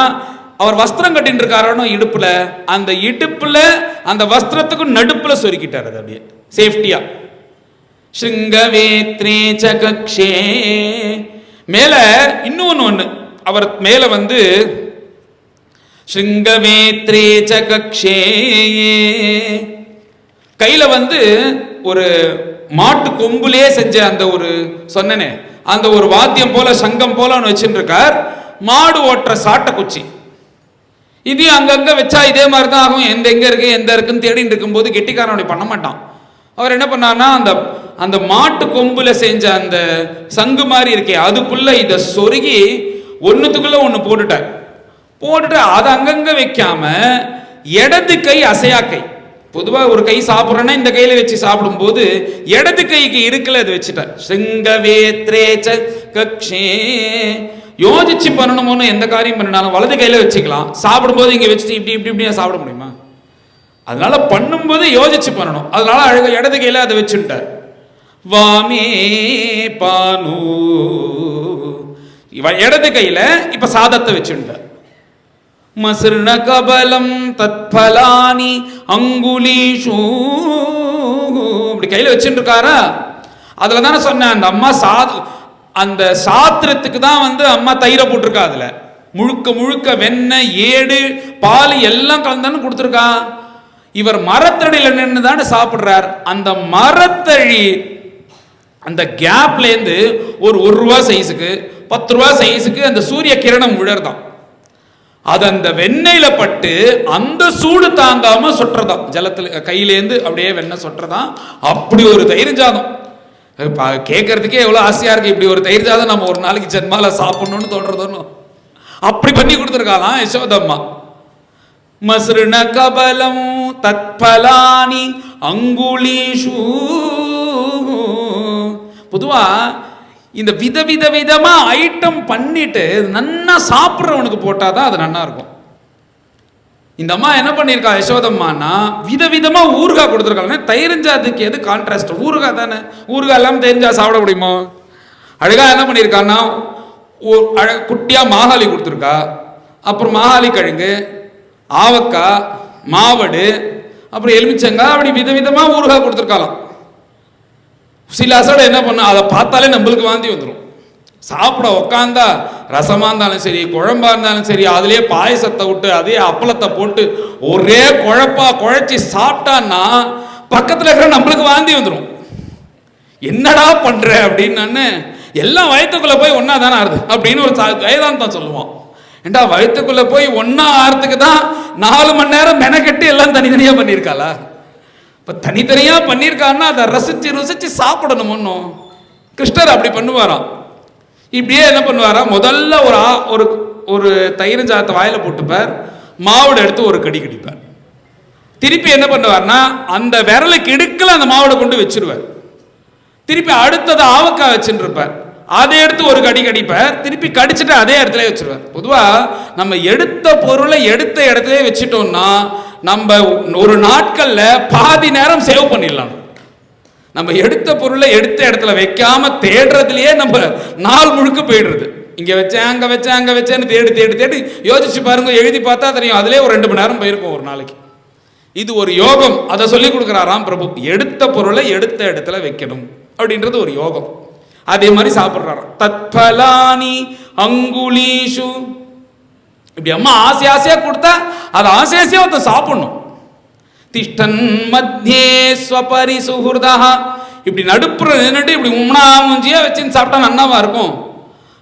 அவர் வஸ்திரம் கட்டின்னு இருக்காரோ இடுப்புல, அந்த இடுப்புல அந்த வஸ்திரத்துக்கு நடுப்புல சொருக்கிட்டார். அது அப்படியே சேஃப்டியா. ஸ்ருங்கவேத்ரே சகக்ஷே. மேல இன்னொன்னு அவர் மேல ஸ்ருங்கவேத்ரே சகக்ஷே கையில ஒரு மாட்டு கொம்புலே செஞ்ச அந்த ஒரு சொன்னனே அந்த ஒரு வாத்தியம் போல சங்கம் போல ஒன்று வச்சுட்டு இருக்கார். மாடு ஓட்டுற சாட்டை குச்சி இது அங்கங்க வச்சா இதே மாதிரி தான் ஆகும். எங்க இருக்கு எந்த இருக்குன்னு தேடிட்டு இருக்கும்போது கெட்டிக்காரன் அப்படி பண்ண மாட்டான். அவர் என்ன பண்ணார்னா, அந்த மாட்டு கொம்புல செஞ்ச அந்த சங்கு மாதிரி இருக்கே அதுக்குள்ள இதை சொருகி ஒன்னுத்துக்குள்ள ஒன்று போட்டுட்டு அதை அங்கங்க வைக்காம இடது கை அசையா கை, பொதுவாக ஒரு கை சாப்பிட்றேன்னா இந்த கையில வச்சு சாப்பிடும்போது இடது கைக்கு இருக்குல்ல அது வச்சுட்டார். ஸ்ருங்கவேத்ரே சகக்ஷே. யோசிச்சு பண்ணணுமோன்னு எந்த காரியம் பண்ணினாலும் வலது கையில வச்சுக்கலாம், சாப்பிடும்போது இங்க வச்சுட்டு இப்படி இப்படி இப்படியா சாப்பிட முடியுமா? அதனால பண்ணும்போது யோசிச்சு பண்ணணும். அதனால அழகா இடது கையில அதை வச்சுட்டார். வாமே பானு இடது கையில இப்ப சாதத்தை வச்சுட்டார். மஸ்ருண கபலம் தத்பலானி அங்குலீஷு. இப்படி கையில் வச்சுட்டு இருக்காரா. அதில் தானே சொன்னேன், அந்த அம்மா அந்த சாத்திரத்துக்கு தான் அம்மா தயிரை போட்டிருக்கா. அதில் முழுக்க முழுக்க வெண்ணெய், ஏடு, பால் எல்லாம் கலந்தானு கொடுத்துருக்கா. இவர் மரத்தடியில் நின்று தானே சாப்பிட்றார். அந்த மரத்தழி அந்த கேப்லேருந்து ஒரு ரூபா சைஸுக்கு 10 ரூபா சைஸுக்கு அந்த சூரிய கிரணம் விழறதான். அது அந்த வெண்ணெயில பட்டு அந்த சூடு தாங்காம சொட்டுறதாம். ஜலத்தில் கையிலேருந்து அப்படியே வெண்ணெய் சொட்டுறதான். அப்படி ஒரு தயிர் சாதம் கேட்கறதுக்கே எவ்வளோ ஆசையா இருக்கு. இப்படி ஒரு தயிர் சாதம் நம்ம ஒரு நாளைக்கு ஜென்மால சாப்பிடணும்னு தோன்றதுன்னு அப்படி பண்ணி கொடுத்துருக்காளாம் யசோதம்மா. மஸ்ருண கபலம் தத்பலானி அங்குலீஷு. பொதுவா இந்த விதமா ஐட்டம் பண்ணிட்டு நன்னா சாப்பிட்றவனுக்கு போட்டாதான் அது நன்னா இருக்கும். இந்த அம்மா என்ன பண்ணியிருக்கா யசோதம்மானா, விதவிதமா ஊறுகாய் கொடுத்துருக்காங்க. தயிரிஞ்சாதுக்கு எது கான்ட்ராஸ்ட்? ஊறுகாய் தானே. ஊறுகாய் எல்லாம் தெரிஞ்சா சாப்பிட முடியுமோ? அழகா என்ன பண்ணியிருக்கான்னா, குட்டியா மாகாளி கொடுத்துருக்கா. அப்புறம் மாகாளி கிழங்கு, ஆவக்காய், மாவடு, அப்புறம் எலுமிச்சங்காய், அப்படி விதவிதமா ஊறுகாய் கொடுத்துருக்காளாம். சில அசடை என்ன பண்ண, அதை பார்த்தாலே நம்மளுக்கு வாந்தி வந்துடும். சாப்பிட உக்காந்தா ரசமா இருந்தாலும் சரி, குழம்பா இருந்தாலும் சரி, அதுலயே பாயசத்தை விட்டு அதே அப்பளத்தை போட்டு ஒரே குழச்சி சாப்பிட்டான்னா பக்கத்துல இருக்கிற நம்மளுக்கு வாந்தி வந்துடும். என்னடா பண்ற அப்படின்னு எல்லாம் வயிற்றுக்குள்ள போய் ஒன்னா தானே ஆறுது அப்படின்னு ஒரு வேதாந்தம் சொல்லுவான். ஏண்டா வயிற்றுக்குள்ள போய் ஒன்னா ஆறுறதுக்கு தான் 4 மணி நேரம் மெனக்கெட்டு எல்லாம் தனித்தனியா பண்ணியிருக்காளா? இப்ப தனித்தனியா பண்ணியிருக்கான்னா அதை ருசிச்சு சாப்பிடணும். ஒன்றும் கிருஷ்ணர் அப்படி பண்ணுவாராம். இப்படியே என்ன பண்ணுவாராம், முதல்ல ஒரு தயிர் சாதத்தை வாயில போட்டுப்பார், மாவுடை எடுத்து ஒரு கடி கடிப்பார். திருப்பி என்ன பண்ணுவார்னா, அந்த விரலுக்கு இடுக்கல அந்த மாவுடை கொண்டு வச்சிருவார். திருப்பி அடுத்தது ஆவக்காய் வச்சுட்டு இருப்பார், அதை எடுத்து ஒரு கடி கடிப்பார். திருப்பி கடிச்சிட்டு அதே இடத்துல வச்சிருவார். பொதுவா நம்ம எடுத்த பொருளை எடுத்த இடத்துல வச்சுட்டோம்னா நம்ம ஒரு நாட்கள்ல பாதி நேரம் சேவ் பண்ணிடலாம். நம்ம எடுத்த பொருளை எடுத்த இடத்துல வைக்காம தேடுறதுலயே நம்ம நாள் முழுக்க போயிடுறது. இங்க வச்சேன் அங்க வச்சேன் அங்க வச்சேன்னு தேடி யோசிச்சு பாருங்க. எழுதி பார்த்தா தெரியும், அதுலயே ஒரு 2 மணி நேரம் போயிருக்கும் ஒரு நாளைக்கு. இது ஒரு யோகம். அதை சொல்லி கொடுக்கிறாராம் பிரபு. எடுத்த பொருளை எடுத்த இடத்துல வைக்கணும் அப்படின்றது ஒரு யோகம். அதே மாதிரி சாப்பிடுறாராம். தத்பலானி அங்குலீஷு. இப்படி அம்மா ஆசையா கொடுத்தா அதை ஆசையா ஒருத்தன் சாப்பிடணும். திஷ்டன் மத்தியே ஸ்வபரி சுஹுர்தா. இப்படி நடுப்புற நின்றுட்டு இப்படி மூஞ்சியா வச்சு சாப்பிட்டா நன்னாவா இருக்கும்.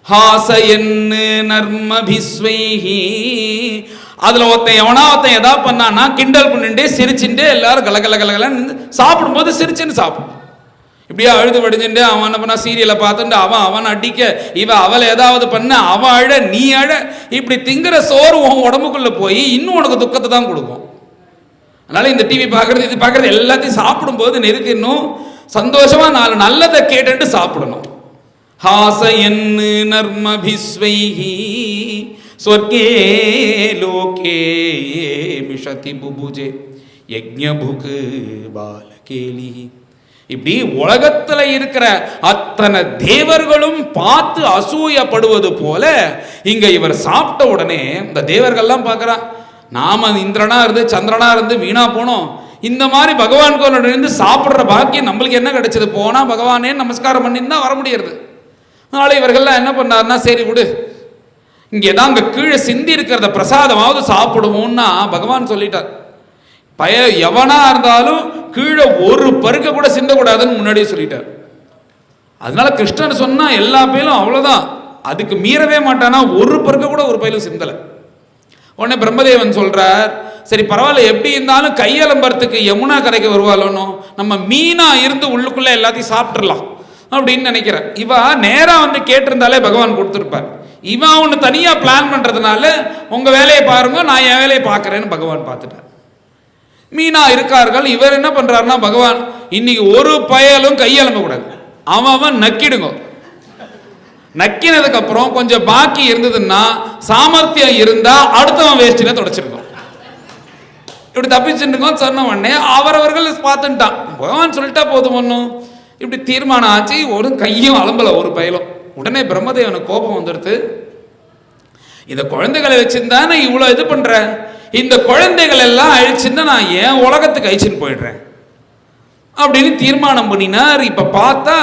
ஹாசயன்னு நர்மபிஸ்வைஹி. அதுல ஒருத்தன் எதா பண்ணான்னா கிண்டல் பண்ணிட்டு சிரிச்சுட்டு எல்லாரும் கலகலன்னு சாப்பிடும்போது சிரிச்சுன்னு சாப்பிடும். இப்படியே அழுது வடிஞ்சுட்டு அவன் என்ன பண்ணா, சீரியலை பார்த்துட்டு அவன் அடிக்க, அவளை ஏதாவது பண்ண, அவன் அழ, நீ அழ. இப்படி திங்கிற சோறு உன் உடம்புக்குள்ள போய் இன்னும் உனக்கு துக்கத்தை தான் கொடுக்கும். அதனால இந்த டிவி பார்க்கறது இது பார்க்கறது எல்லாத்தையும் சாப்பிடும்போது நிறுத்திடணும். சந்தோஷமா 4 நல்லதை கேட்டுட்டு சாப்பிடணும். ஹாசயன்னு நர்மபிஸ்வைஹி ஸ்வர்கே லோகே மிஷதி புபுஜே யஜ்ஞபுக் பாலகேலி. இப்படி உலகத்துல இருக்கிற அத்தனை தேவர்களும் பார்த்து அசூயப்படுவது போல இங்க இவர் சாப்பிட்ட உடனே இந்த தேவர்கள்லாம் பார்க்கறான், நாம இந்திரனா இருந்து சந்திரனா இருந்து வீணா போனோம். இந்த மாதிரி பகவான் கோவில் இருந்து சாப்பிட்ற பாக்கியம் நம்மளுக்கு என்ன கிடைச்சது? போனா பகவானே நமஸ்காரம் பண்ணி தான் வர முடியாது. அதனால இவர்கள்லாம் என்ன பண்ணாருன்னா, சரி விடு, இங்கேதான் அங்க கீழே சிந்தி இருக்கிறத பிரசாதமாவது சாப்பிடுவோம்னா பகவான் சொல்லிட்டார். எவனா இருந்தாலும் கீழே ஒரு பருக்க கூட சிந்தக்கூடாதுன்னு முன்னாடியே சொல்லிட்டார். அதனால கிருஷ்ணர் சொன்னா எல்லா பயிலும் அவ்வளவுதான், அதுக்கு மீறவே மாட்டானா. ஒரு பருக்க கூட ஒரு பயிலும் சிந்தலை. உடனே பிரம்மதேவன் சொல்றார், சரி பரவாயில்ல, எப்படி இருந்தாலும் கையலம்பரத்துக்கு யமுனா கரைக்கு வருவாளோன்னு நம்ம மீனா இருந்து உள்ளுக்குள்ள எல்லாத்தையும் சாப்பிட்டுடலாம் அப்படின்னு நினைக்கிறேன். இவ நேரா கேட்டிருந்தாலே பகவான் கொடுத்துருப்பார். இவன் ஒன்று தனியா பிளான் பண்றதுனால உங்க வேலையை பாருங்க, நான் என் வேலையை பார்க்கறேன்னு பகவான் பார்த்துட்டார். மீனா இருக்கார்கள். இவர் என்ன பண்றாருன்னா, பகவான் இன்னைக்கு ஒரு பயலும் கையெழும்ப கூடாது, அவன் நக்கிடுங்க. நக்கினதுக்கு அப்புறம் கொஞ்சம் பாக்கி இருந்ததுன்னா சாமர்த்தியம் இருந்தா அடுத்தவன் வேஸ்டில தொடச்சிருக்கோம். இப்படி தப்பிச்சுருக்கோ சொன்ன உடனே அவரவர்கள் பார்த்துட்டான். பகவான் சொல்லிட்டா போதும். ஒன்றும் இப்படி தீர்மானம் ஆச்சு. ஒரு கையும் அலம்பல ஒரு பயலும். உடனே பிரம்மதேவனுக்கு கோபம் வந்துடுது. இந்த குழந்தைகளை வச்சிருந்தானே இவ்வளோ இது பண்ற, இந்த குழந்தைகள் எல்லாம் அழிச்சுன்னா நான் ஏன் உலகத்துக்கு அழிச்சுன்னு போயிடுறேன். அப்படின்னு தீர்மானம் பண்ணினார். இப்ப பார்த்தா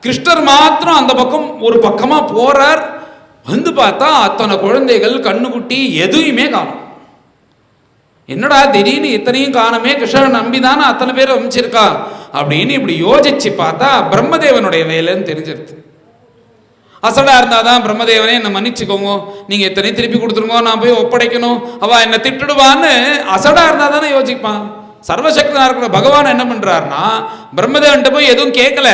கிருஷ்ணர் மாத்திரம் அந்த பக்கம் ஒரு பக்கமா போறார். வந்து பார்த்தா அத்தனை குழந்தைகள் கண்ணுக்குட்டி எதுவுமே காணும். என்னடா திடீர்னு இத்தனையும் காணமே, கிருஷ்ணரை நம்பிதானே அத்தனை பேர் அமைச்சிருக்கா அப்படின்னு இப்படி யோசிச்சு பார்த்தா பிரம்மதேவனுடைய வேலைன்னு தெரிஞ்சிருது. அசடா இருந்தாதான் பிரம்மதேவனே என்னை மன்னிச்சுக்கோங்க, நீங்க எத்தனை திருப்பி கொடுத்துருங்க, நான் போய் ஒப்படைக்கணும், அவ என்னை திட்டுடுவான்னு அசடா இருந்தா தானே யோசிப்பான். சர்வசக்தனா இருக்கிற பகவான் என்ன பண்றாருன்னா பிரம்மதேவன்கிட்ட போய் எதுவும் கேட்கல.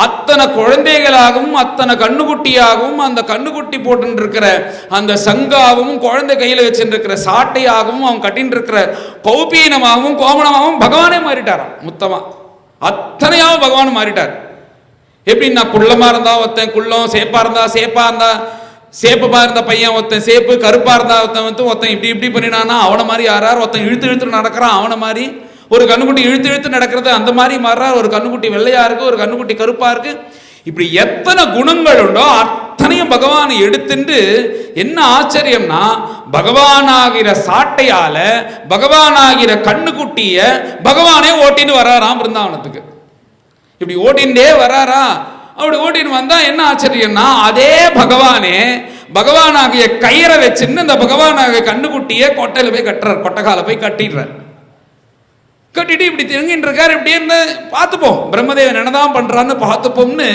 அத்தனை குழந்தைகளாகவும் அத்தனை கண்ணுக்குட்டியாகவும் அந்த கண்ணுக்குட்டி போட்டு இருக்கிற அந்த சங்காவும் குழந்தை கையில வச்சுருக்கிற சாட்டையாகவும் அவன் கட்டின்னு இருக்கிற பௌபீனமாகவும் கோமணமாகவும் பகவானே மாறிட்டாராம். மொத்தமா அத்தனையாவும் பகவான் மாறிட்டார். எப்படின்னா குள்ளமா இருந்தா ஒருத்தன் குள்ளம், சேப்பா இருந்தா சேப்பா இருந்தா சேப்பமா இருந்த பையன் ஒருத்தன் சேப்பு, கருப்பா இருந்தா ஒருத்தன் இப்படி இப்படி பண்ணினானா அவனை மாதிரி யாரார், ஒருத்தன் இழுத்து இழுத்து நடக்கிறான் அவனை மாதிரி, ஒரு கண்ணுக்குட்டி இழுத்து இழுத்து நடக்கிறது அந்த மாதிரி மாறுறார், ஒரு கண்ணுக்குட்டி வெள்ளையா இருக்கு, ஒரு கண்ணுக்குட்டி கருப்பா இருக்கு. இப்படி எத்தனை குணங்கள் உண்டோ அத்தனையும் பகவான் எடுத்துட்டு என்ன ஆச்சரியம்னா பகவானாகிற சாட்டையால பகவானாகிற கண்ணுக்குட்டிய பகவானே ஓட்டின்னு வராராம் பிருந்தாவனத்துக்கு. இப்படி ஓட்டின்டே வராரா. அப்படி ஓட்டின்னு வந்தா என்ன ஆச்சரியம்னா அதே பகவானே பகவானாகிய கயிறை வச்சுன்னு இந்த பகவானாகிய கண்ணுக்குட்டிய கொட்டையில போய் கட்டுறார், கொட்டைக்கால போய் கட்டிடுறார். கட்டிட்டு இப்படி திருங்கின்னு இருக்காரு. இப்படி இருந்து பார்த்துப்போம் பிரம்மதேவன் என்னதான் பண்றான்னு பார்த்துப்போம்னு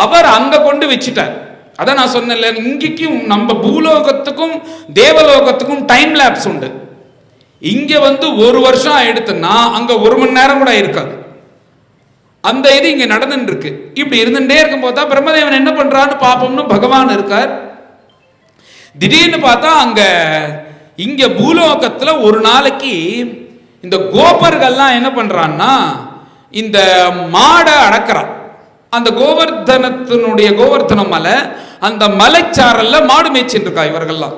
அவர் அங்க கொண்டு வச்சுட்டார். அதான் நான் சொன்னேன்ல, இங்கேயும் நம்ம பூலோகத்துக்கும் தேவலோகத்துக்கும் டைம் லேப்ஸ் உண்டு. இங்க ஒரு வருஷம் ஆயிடுத்துன்னா அங்க 1 மணி நேரம் கூட இருக்காது. அந்த இது இங்க நடந்துட்டு இருக்கு. இப்படி இருந்துட்டே இருக்கும் போது தான் பிரம்மதேவன் என்ன பண்றான்னு பாப்போம்னு பகவான் இருக்கார். திடீர்னு பார்த்தா அங்க இங்க பூலோகத்துல ஒரு நாளைக்கு இந்த கோபர்கள்லாம் என்ன பண்றான்னா இந்த மாடை அடக்கிறான். அந்த கோவர்தன மலை, அந்த மலைச்சாரல்ல மாடு மேய்ச்சின்னு இருக்கா இவர்கள்லாம்.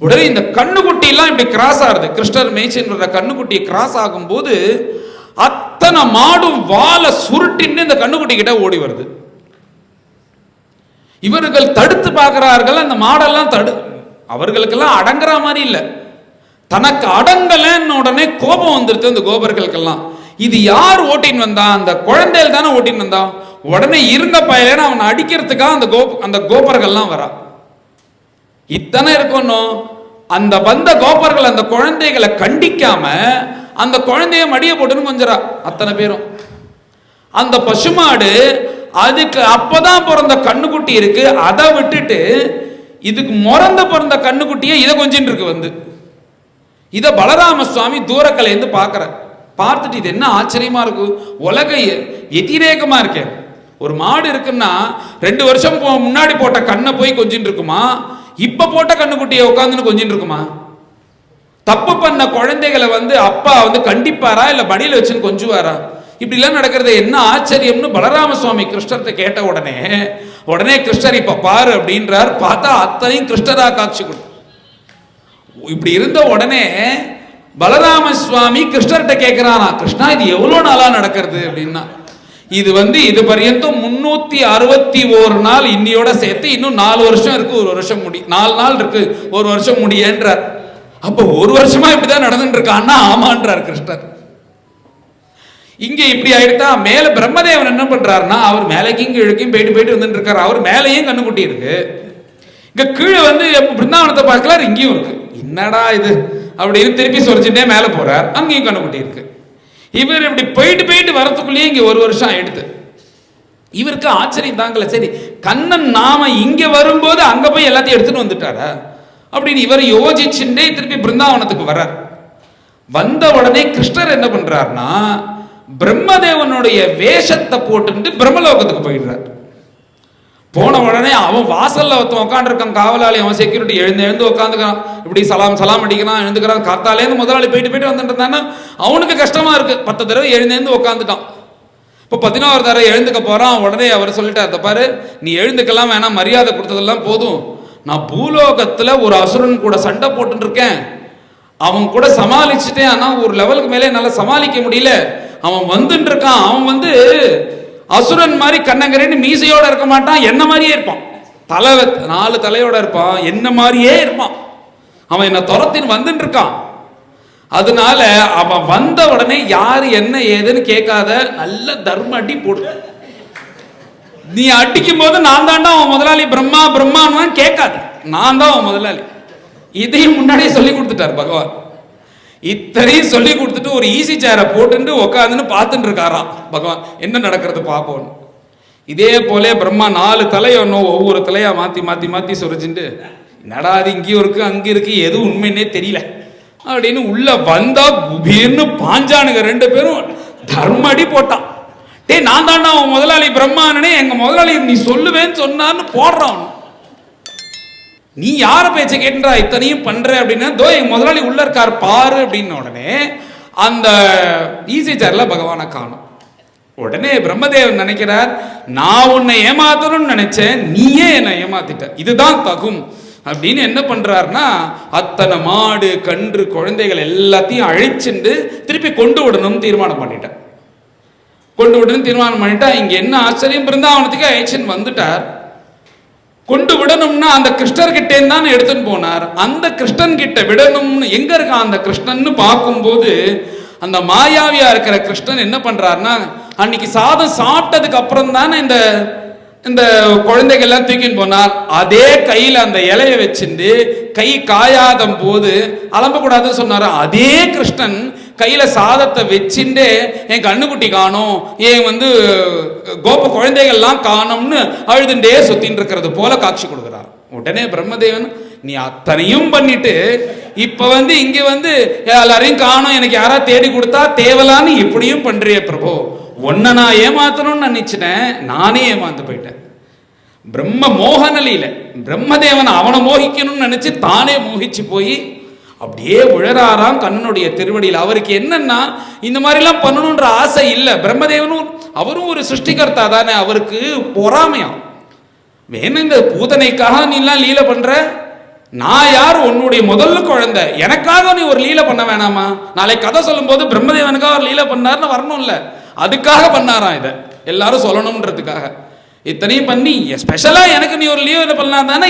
உடனே இந்த கண்ணுக்குட்டி எல்லாம் இப்படி கிராஸ் ஆகுது. கிருஷ்ணர் மேய்ச்சின்ற கண்ணுக்குட்டியை கிராஸ் ஆகும் போது அத்தனை மாடும் வாழை சுருட்டின்னு இந்த கண்ணுக்குட்டி கிட்ட ஓடி வருது. இவர்கள் தடுத்து பார்க்கிறார்கள். அந்த மாடெல்லாம் அவர்களுக்கெல்லாம் அடங்குற மாதிரி இல்லை. தனக்கு அடங்கலன்னு உடனே கோபம் வந்துருது அந்த கோபர்களுக்கெல்லாம். இது யார் ஓட்டின்னு வந்தா? அந்த குழந்தைகள் தானே ஓட்டின்னு வந்தான். உடனே இருந்த பயலேன்னு அவனை அடிக்கிறதுக்காக அந்த கோபர்கள்லாம் வரா. இத்தனை இருக்கணும். அந்த வந்த கோபர்கள் அந்த குழந்தைகளை கண்டிக்காம அந்த குழந்தைய மடிய போட்டுன்னு கொஞ்சரா அத்தனை பேரும். அந்த பசுமாடு அதுக்கு அப்பதான் பிறந்த கண்ணுக்குட்டி இருக்கு, அதை விட்டுட்டு இதுக்கு முறந்த பிறந்த கண்ணுக்குட்டியை இதை கொஞ்சின்னு இருக்கு. இத பலராம சுவாமி தூரக்கலைந்து பார்க்கிற. பார்த்துட்டு இது என்ன ஆச்சரியமா இருக்கு, உலக எதிரேகமா இருக்கே. ஒரு மாடு இருக்குன்னா 2 வருஷம் முன்னாடி போட்ட கண்ணை போய் கொஞ்சின்னு இருக்குமா, இப்ப போட்ட கண்ணுக்குட்டியை உட்காந்துன்னு கொஞ்சின்னு இருக்குமா? தப்பு பண்ண குழந்தைகளை அப்பா கண்டிப்பாரா இல்ல மடியில வச்சுன்னு கொஞ்சுவாரா? இப்படி எல்லாம் நடக்கிறது என்ன ஆச்சரியம்னு பலராம சுவாமி கிருஷ்ணர்கிட்ட கேட்ட உடனே கிருஷ்ணர் இப்ப பாரு அப்படின்றார். பார்த்தா அத்தனையும் கிருஷ்ணரா காட்சி கொடு. இப்படி இருந்த உடனே பலராம சுவாமி கிருஷ்ணர்கிட்ட கேட்கிறானா, கிருஷ்ணா இது எவ்வளவு நாளா நடக்கிறது அப்படின்னா, இது இது பர்யந்தம் 361 நாள், இன்னியோட சேர்த்து இன்னும் 4 வருஷம் இருக்கு, 1 வருஷம் 4 நாள் இருக்கு, 1 வருஷம் முடியன்றார். அப்ப 1 வருஷமா இப்படிதான் நடந்துட்டு இருக்கான்னா ஆமான்றார் கிருஷ்ணர். இங்க இப்படி ஆயிடுத்தா. மேல பிரம்மதேவன் என்ன பண்றாருன்னா அவர் மேலைக்கு இங்க இழுக்கையும் போயிட்டு வந்துட்டு இருக்காரு. அவர் மேலையும் கண்ணுக்குட்டி இருக்கு, இங்க கீழே பிருந்தாவனத்தை பார்க்கலாரு, இங்கேயும் இருக்கு. என்னடா இது அப்படின்னு திருப்பி சொரிச்சுட்டே மேல போறார், அங்கேயும் கண்ணுக்குட்டி இருக்கு. இவர் இப்படி போயிட்டு வரத்துக்குள்ளேயே இங்க 1 வருஷம் ஆயிடுது. இவருக்கு ஆச்சரியம் தாங்கல. சரி, கண்ணன் நாம இங்க வரும்போது அங்க போய் எல்லாத்தையும் எடுத்துட்டு வந்துட்டாரா அப்படின்னு இவர் யோசிச்சுட்டே திருப்பி பிருந்தாவனத்துக்கு வர்றார். வந்த உடனே கிருஷ்ணர் என்ன பண்றாருன்னா பிரம்மதேவனுடைய வேஷத்தை போட்டு பிரம்மலோகத்துக்கு போயிடுறார். போன உடனே அவன் வாசல்ல உட்காந்துருக்கான் காவலாளி, அவன் செக்யூரிட்டி எழுந்து உட்காந்துக்கிறான். இப்படி சலாம் அடிக்கிறான், எழுந்துக்கிறான். காத்தாலேருந்து முதலாளி போயிட்டு வந்துட்டு இருந்தான்னா அவனுக்கு கஷ்டமா இருக்கு. 10 தடவை எழுந்து உட்காந்துட்டான். இப்போ 11 தடவை எழுந்துக்க போறான். உடனே அவர் சொல்லிட்டார், பாரு நீ எழுந்துக்கலாம் வேணாம், மரியாதை கொடுத்ததெல்லாம் போதும். நான் பூலோகத்துல ஒரு அசுரன் கூட சண்டை போட்டு இருக்கேன், அவன் கூட சமாளிச்சுட்டேன். ஆனா ஒரு லெவலுக்கு மேலே என்னால சமாளிக்க முடியல. அவன் வந்துட்டு இருக்கான். அவன் அசுரன் மாதிரி கண்ணங்கரேன்னு மீசையோட இருக்க மாட்டான், என்ன மாதிரியே இருப்பான். 4 தலையோட இருப்பான், என்ன மாதிரியே இருப்பான். அவன் என்ன துரத்தின்னு வந்துட்டு இருக்கான். அதனால அவன் வந்த உடனே யாரு என்ன ஏதுன்னு கேட்காத, நல்ல தர்ம அடி போடு. நீ அடிக்கும் போது நான் தாண்டா அவன் முதலாளி, பிரம்மா பிரம்மான்னு கேட்காது, நான் தான் அவன் முதலாளி. இதையும் முன்னாடியே சொல்லி கொடுத்துட்டார் பகவான். இத்தனையும் சொல்லி கொடுத்துட்டு ஒரு ஈஸி சேரை போட்டுட்டு உட்காந்துன்னு பார்த்துட்டு இருக்காராம் பகவான், என்ன நடக்கிறது பார்ப்போம். இதே போல பிரம்மா 4 தலையை ஒவ்வொரு தலையா மாத்தி மாத்தி மாத்தி சொரிச்சுட்டு, என்னடா அது இங்கேயும் இருக்கு அங்க இருக்கு, எது உண்மைன்னே தெரியல அப்படின்னு உள்ள வந்தா குபீர்னு பாஞ்சானுங்க 2 பேரும் தர்மடி போட்டான். டே நான் தாண்டா அவன் முதலாளி பிரம்மானே, எங்க முதலாளி நீ சொல்லுவேன்னு சொன்னான்னு போடுறான். நீ யார பேச்ச கேட்டுறா இத்தனையும் பண்ற அப்படின்னா, தோ எங்க முதலாளி உள்ள இருக்கார் பாரு அப்படின்னு உடனே அந்த ஈஸி சேர்ல பகவானை காணும். உடனே பிரம்மதேவன் நினைக்கிறார், நான் உன்னை ஏமாத்தணும்னு நினைச்சேன், நீயே என்னை ஏமாத்திட்ட, இதுதான் தகும் அப்படின்னு என்ன பண்றாருன்னா, அத்தனை மாடு கன்று குழந்தைகள் எல்லாத்தையும் அழிச்சுண்டு திருப்பி கொண்டு விடணும்னு தீர்மானம் பண்ணிட்டார். கொண்டு விடணும்னு தீர்மானம் பண்ணிட்டா, இங்க என்ன ஆச்சரியம், பிருந்தாவனத்துக்கு அழைச்சின்னு வந்துட்டார். கொண்டு விடணும்னா அந்த கிருஷ்ணர்கிட்ட தான் எடுத்துன்னு போனார். அந்த கிருஷ்ணன் கிட்ட விடணும்னு எங்க இருக்கான் அந்த கிருஷ்ணன் பார்க்கும்போது, அந்த மாயாவியா இருக்கிற கிருஷ்ணன் என்ன பண்றாருன்னா, அன்னைக்கு சாதம் சாப்பிட்டதுக்கு அப்புறம் தானே இந்த குழந்தைகள் எல்லாம் தூக்கின்னு போனார். அதே கையில் அந்த இலைய வச்சுட்டு கை காயாத போது அலம்பக்கூடாதுன்னு சொன்னாரு. அதே கிருஷ்ணன் கையில சாதத்தை வச்சுட்டு என் கண்ணுக்குட்டி காணும், ஏன் கோப குழந்தைகள்லாம் காணும்னு அழுதுண்டே சுத்தின்னு இருக்கிறது போல காட்சி கொடுக்கிறார். உடனே பிரம்மதேவன், நீ அத்தனையும் பண்ணிட்டு இப்ப இங்க எல்லாரையும் காணும், எனக்கு யாரா தேடி கொடுத்தா தேவலான்னு இப்படியும் பண்றிய பிரபு, உன்னை நான் ஏமாத்தணும்னு நினைச்சிட்டேன், நானே ஏமாந்து போயிட்டேன். பிரம்ம மோகனலில பிரம்மதேவன் அவனை மோகிக்கணும்னு நினைச்சு தானே மோகிச்சு போய் அப்படியே விழறாராம் கண்ணனுடைய திருவடியில். அவருக்கு என்னன்னா இந்த மாதிரிலாம் பண்ணணும்ன்ற ஆசை இல்லை. பிரம்மதேவனும் அவரும் ஒரு சிருஷ்டிகர்த்தா தானே, அவருக்கு பொறாமையாம். வேணும் இந்த பூதனைக்காக நீ எல்லாம் லீலை பண்ற, நான் யார், உன்னுடைய முதல்ல குழந்தை, எனக்காக நீ ஒரு லீலை பண்ண வேணாமா? நாளைக்கு கதை சொல்லும் போது பிரம்மதேவனுக்காக ஒரு லீலை பண்ணாருன்னு வரணும்ல, அதுக்காக பண்ணாராம். இதை எல்லாரும் சொல்லணும்ன்றதுக்காக இத்தனையும் பண்ணி ஸ்பெஷலா எனக்கு நீ ஒரு லீவ் பண்ணா தானே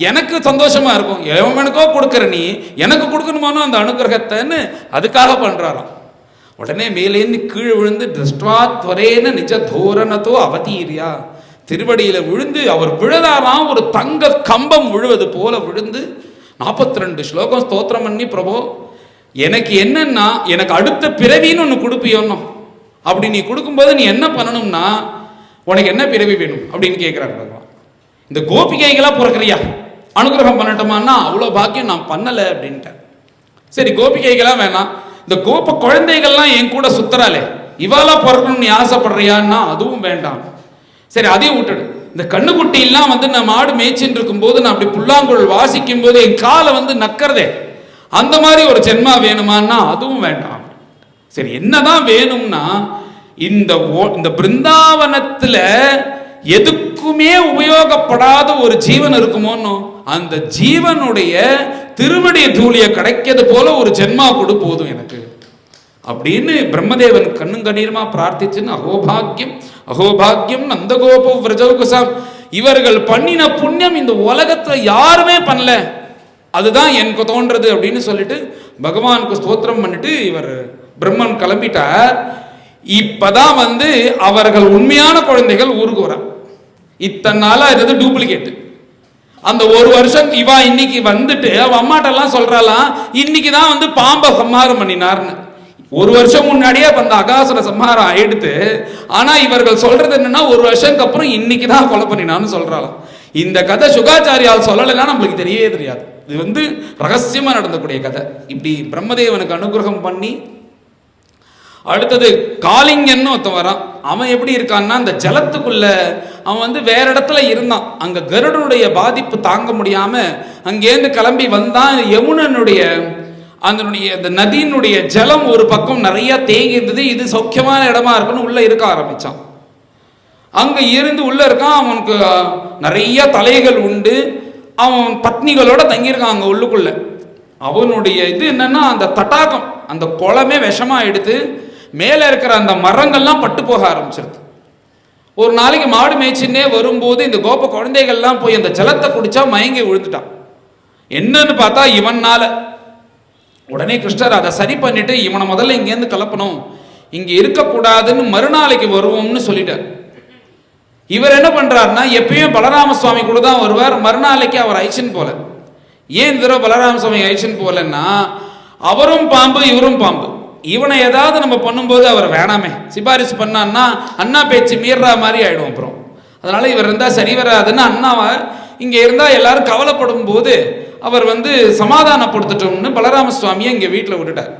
எனக்கு சந்தோஷமா இருக்கும். எவனுக்கோ கொடுக்குற நீ எனக்கு கொடுக்கணுமானோ அந்த அனுகிரகத்தைன்னு அதுக்காக பண்றாராம். உடனே மேலேந்து கீழே விழுந்து திருஷ்டாத்வரேன நிஜ தோரணத்தோ அவதீரியா, திருவடியில விழுந்து அவர் விழுதாராம், ஒரு தங்க கம்பம் விழுவது போல விழுந்து 42 ஸ்லோகம் ஸ்தோத்திரம் பண்ணி, பிரபோ எனக்கு என்னன்னா எனக்கு அடுத்த பிறவின்னு ஒன்று கொடுப்பியோன்னும், அப்படி நீ கொடுக்கும்போது நீ என்ன பண்ணணும்னா, உனக்கு என்ன பிறவி வேணும் அப்படின்னு கேட்கிறார் பகவான். இந்த கோபிகைகளா பிறக்கிறியா, அனுகிரகம் பண்ணட்டுமான்னா அவ்வளோ பாக்கியம் நான் பண்ணலை அப்படின்ட்டேன். சரி கோபிகைகளா வேணாம், இந்த கோப குழந்தைகள்லாம் என் கூட சுத்துறாளே இவாளா பிறக்கணும்னு நீ ஆசைப்படுறியான்னா அதுவும் வேண்டாம். சரி அதையும் விட்டுடு, இந்த கண்ணுக்குட்டி எல்லாம் நான் மாடு மேய்ச்சின்னு இருக்கும் போது நான் அப்படி புல்லாங்குழல் வாசிக்கும் போது என் காலை நக்கறதே, அந்த மாதிரி ஒரு ஜென்மா வேணுமான்னா அதுவும் வேண்டாம். சரி என்னதான் வேணும்னா, இந்த பிருந்தாவனத்துல எதுக்குமே உபயோகப்படாத ஒரு ஜீவன் இருக்குமோன்னு, அந்த ஜீவனுடைய திருவடி தூளிய கிடைக்கிறது போல ஒரு ஜென்மா கொடு போதும் எனக்கு அப்படின்னு பிரம்மதேவன் கண்ணும் கண்ணீருமா பிரார்த்திச்சுன்னு, அகோபாக்கியம் அகோபாக்கியம் நந்தகோப விரஜகுசாம், இவர்கள் பண்ணின புண்ணியம் இந்த உலகத்துல யாருமே பண்ணல, அதுதான் எனக்கு தோன்றது அப்படின்னு சொல்லிட்டு பகவானுக்கு ஸ்தோத்திரம் பண்ணிட்டு இவர் பிரம்மன் கிளம்பிட்டார். இப்பதான் அவர்கள் உண்மையான குழந்தைகள் ஊருக்கு வர, இத்தனை நாளா இது டூப்ளிகேட். அந்த ஒரு வருஷம் இவா இன்னைக்கு அவ அம்மாட்டெல்லாம் சொல்றாலாம், இன்னைக்குதான் பாம்பை சம்ஹாரம் பண்ணினார்னு. ஒரு வருஷம் முன்னாடியே அகாசுர சம்ஹாரம் ஆயிடுத்து. ஆனா இவர்கள் சொல்றது என்னன்னா, ஒரு வருஷத்துக்கு அப்புறம் இன்னைக்குதான் கொலை பண்ணினான்னு சொல்றாளாம். இந்த கதை சுகாச்சாரியால் சொல்லலைன்னா நம்மளுக்கு தெரியவே தெரியாது. இது ரகசியமா நடந்தக்கூடிய கதை. இப்படி பிரம்மதேவனுக்கு அனுகிரகம் பண்ணி, அடுத்தது காளிங்கன்னு ஒருத்தன் வரான். அவன் எப்படி இருக்கான்னா, அந்த ஜலத்துக்குள்ள அவன் வேற இடத்துல இருந்தான். அங்க கருடனுடைய பாதிப்பு தாங்க முடியாம அங்கேருந்து கிளம்பி வந்தான். யமுனனுடைய அந்த நதியினுடைய ஜலம் ஒரு பக்கம் நிறைய தேங்கி இருந்தது. இது சௌக்கியமான இடமா இருக்குன்னு உள்ள இருக்க ஆரம்பிச்சான். அங்க இருந்து உள்ள இருக்கான். அவனுக்கு நிறைய தலைகள் உண்டு. அவன் பத்னிகளோட தங்கியிருக்கான் அங்க உள்ளுக்குள்ள. அவனுடைய இது என்னன்னா, அந்த தட்டாகம், அந்த குளமே விஷமா எடுத்து மேல இருக்கிற அந்த மரங்கள்லாம் பட்டு போக ஆரம்பிச்சிருது. ஒரு நாளைக்கு மாடு மேய்ச்சின்னே வரும்போது இந்த கோப குழந்தைகள்லாம் போய் அந்த ஜலத்தை குடிச்சா மயங்கி விழுந்துட்டான். என்னன்னு பார்த்தா இவனால உடனே கிருஷ்ணர் அதை சரி பண்ணிட்டு இவனை முதல்ல இங்கேருந்து கலப்பணும், இங்க இருக்கக்கூடாதுன்னு மறுநாளைக்கு வருவோம்னு சொல்லிட்டார். இவர் என்ன பண்றாருன்னா எப்பயும் பலராம சுவாமி கூட தான் வருவார். மறுநாளைக்கு அவர் ஐச்சன் போல. ஏன் இந்த தடவை பலராம சுவாமி ஐச்சன் போலன்னா, அவரும் பாம்பு இவரும் பாம்பு. இவனை ஏதாவது நம்ம பண்ணும்போது அவர் வேணாமே சிபாரிசு பண்ணான்னா அண்ணா பேச்சு மீறா மாதிரி ஆயிடும். அப்புறம் அதனால இவர் இருந்தால் சரி வராதுன்னு அண்ணாவை இங்கே இருந்தால் எல்லாரும் கவலைப்படும் போது அவர் சமாதானப்படுத்தட்டோம்னு பலராம சுவாமியை இங்கே வீட்டில் விட்டுட்டார்.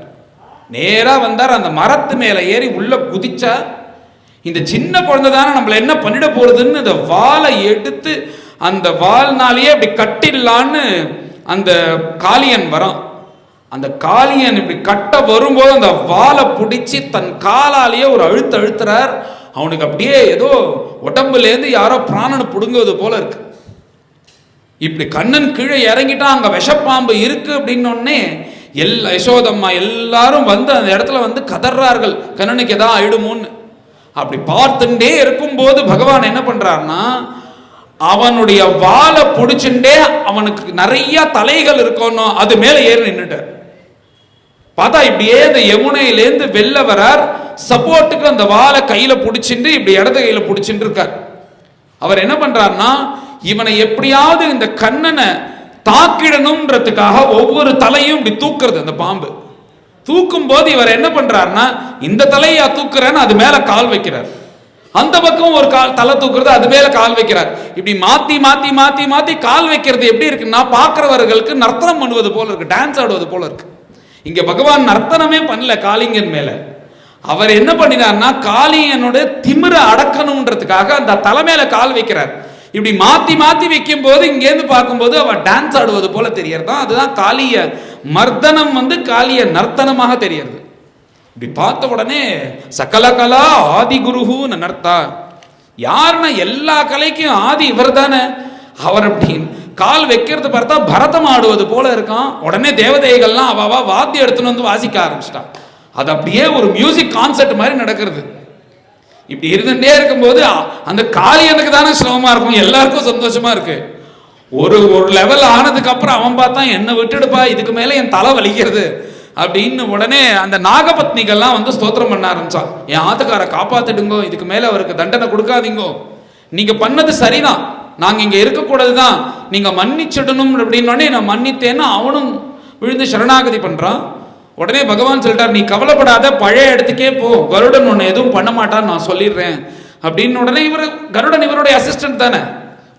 நேராக வந்தார். அந்த மரத்து மேலே ஏறி உள்ள குதிச்சா, இந்த சின்ன குழந்தை தானே நம்மளை என்ன பண்ணிட போறதுன்னு அந்த வாளை எடுத்து அந்த வால்னாலேயே அப்படி கட்டிடலான்னு அந்த காளியன் வரான். அந்த காளியன் இப்படி கட்ட வரும்போது அந்த வாளை பிடிச்சி தன் காலாலேயே ஒரு அழுத்துறார். அவனுக்கு அப்படியே ஏதோ உடம்புலேருந்து யாரோ பிராணனை பிடுங்குவது போல இருக்கு. இப்படி கண்ணன் கீழே இறங்கிட்டான். அங்க விஷப்பாம்பு இருக்கு அப்படின்னோடனே யசோதம்மா எல்லாரும் அந்த இடத்துல கதறார்கள், கண்ணனுக்கு எதாவது ஆயிடுமோன்னு. அப்படி பார்த்துட்டே இருக்கும்போது பகவான் என்ன பண்றாருன்னா, அவனுடைய வாளை பிடிச்சுட்டே அவனுக்கு நிறைய தலைகள் இருக்கணும் அது மேல ஏறி நின்றுட்டார். பார்த்தா இப்படியே இந்த யமுனையிலேருந்து வெளில வரார். சப்போர்ட்டுக்கு அந்த வாளை கையில பிடிச்சிட்டு இப்படி இடது கையில பிடிச்சிட்டு இருக்கார். அவர் என்ன பண்றாருன்னா, இவனை எப்படியாவது இந்த கண்ணனை தாக்கிடணும்ன்றதுக்காக ஒவ்வொரு தலையும் இப்படி தூக்குறது. அந்த பாம்பு தூக்கும் போது இவர் என்ன பண்றாருன்னா, இந்த தலையா தூக்குறேன்னு அது மேல கால் வைக்கிறார். அந்த பக்கம் ஒரு தலை தூக்குறது, அது மேல கால் வைக்கிறார். இப்படி மாத்தி மாத்தி மாத்தி மாத்தி கால் வைக்கிறது எப்படி இருக்குன்னா, பார்க்கிறவர்களுக்கு நர்த்தனம் பண்ணுவது போல இருக்கு, டான்ஸ் ஆடுவது போல இருக்கு. இங்க பகவான் நர்த்தனமே பண்ணல காளிங்கன் மேல. அவர் என்ன பண்ணினார்னா, காளியனோட திமிர அடக்கணும்ன்றதுக்காக அந்த தலை மேல கால் வைக்கிறார். இப்படி மாத்தி மாத்தி வைக்கும் போது இங்கேருந்து பார்க்கும்போது அவன் டான்ஸ் ஆடுவது போல தெரியறதா. அதுதான் காளிய மர்தனம் காளிய நர்த்தனமாக தெரியறது. இப்படி பார்த்த உடனே சகல கலா ஆதி குருஹு நர்த்தா, யாருன்னா எல்லா கலைக்கும் ஆதி இவர் தானே. அவர் அப்படி கால் வைக்கிறது பார்த்தா பரதம் ஆடுவது போல இருக்கான். உடனே தேவதைகள்லாம் அவ வாத்தியம் எடுத்துன்னு வாசிக்க ஆரம்பிச்சிட்டான். அது அப்படியே ஒரு மியூசிக் கான்சர்ட் மாதிரி நடக்கிறது. இப்படி இருந்துட்டே இருக்கும்போது அந்த காளியனுக்கு தானே சிரமமா இருக்கும், எல்லாருக்கும் சந்தோஷமா இருக்கு. ஒரு லெவல் ஆனதுக்கு அப்புறம் அவன் பார்த்தா, என்ன விட்டுடுப்பா, இதுக்கு மேல என் தலை வலிக்கிறது அப்படின்னு உடனே அந்த நாகபத்னிகள்லாம் ஸ்தோத்திரம் பண்ண ஆரம்பிச்சான். என் ஆத்துக்கார காப்பாத்திடுங்கோ, இதுக்கு மேல அவருக்கு தண்டனை கொடுக்காதீங்கோ, நீங்க பண்ணது சரிதான், நாங்க இங்க இருக்கக்கூடாதுதான், நீங்க மன்னிச்சிடணும் அப்படின்னோடனே நான் மன்னித்தேன்னு அவனும் விழுந்து சரணாகதி பண்றான். உடனே பகவான் சொல்லிட்டார், நீ கவலைப்படாத, பழைய இடத்துக்கே போ, கருடன் உன்னை எதுவும் பண்ண மாட்டான்னு நான் சொல்லிடுறேன் அப்படின்னு. உடனே கருடன் இவருடைய அசிஸ்டன்ட் தானே.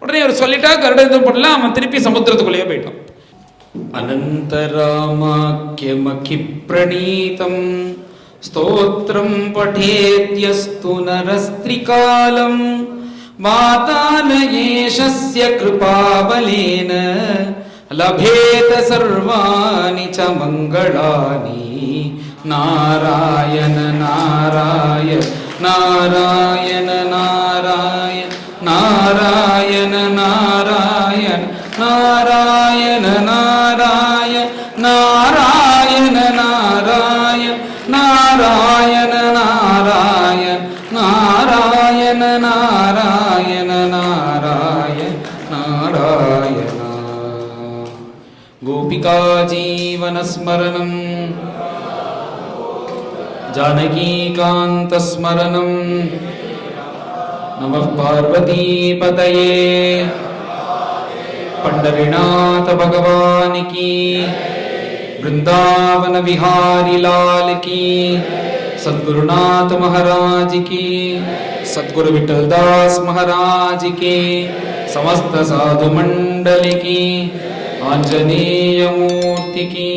உடனே இவர் சொல்லிட்டா, கருடன் எதுவும் பண்ணல, அவன் திருப்பி சமுத்திரத்துக்குள்ளேயே போயிட்டான். அனந்தராமாக்கியமகி பிரணீதம் ஸ்தோத்ரம் படேத்யஸ்து நரஸ்திரிகாலம் வாதாலயேஷஸ்ய கிருபாபலேன லபேத சர்வாணி ச மங்களானி. நாராயண நாராயண நாராயண நாராயண நாராயண நாராயண நாராயண நாராயண நாராயண நாராயண நாராயண நாராயண நாராயண நாராயண நாராயண நாராயண. கோபிகா ஜீவனஸ்மரணம் ஜானகீகாந்தஸ்மரணம். நமः பார்வதீபதயே. पंडरीनाथ भगवान की, वृंदावन विहारी लाल की, सद्गुरुनाथ महाराज की, सद्गुरु विठलदास महाराज की, समस्त साधु मंडल की, आंजनेय मूर्ति की.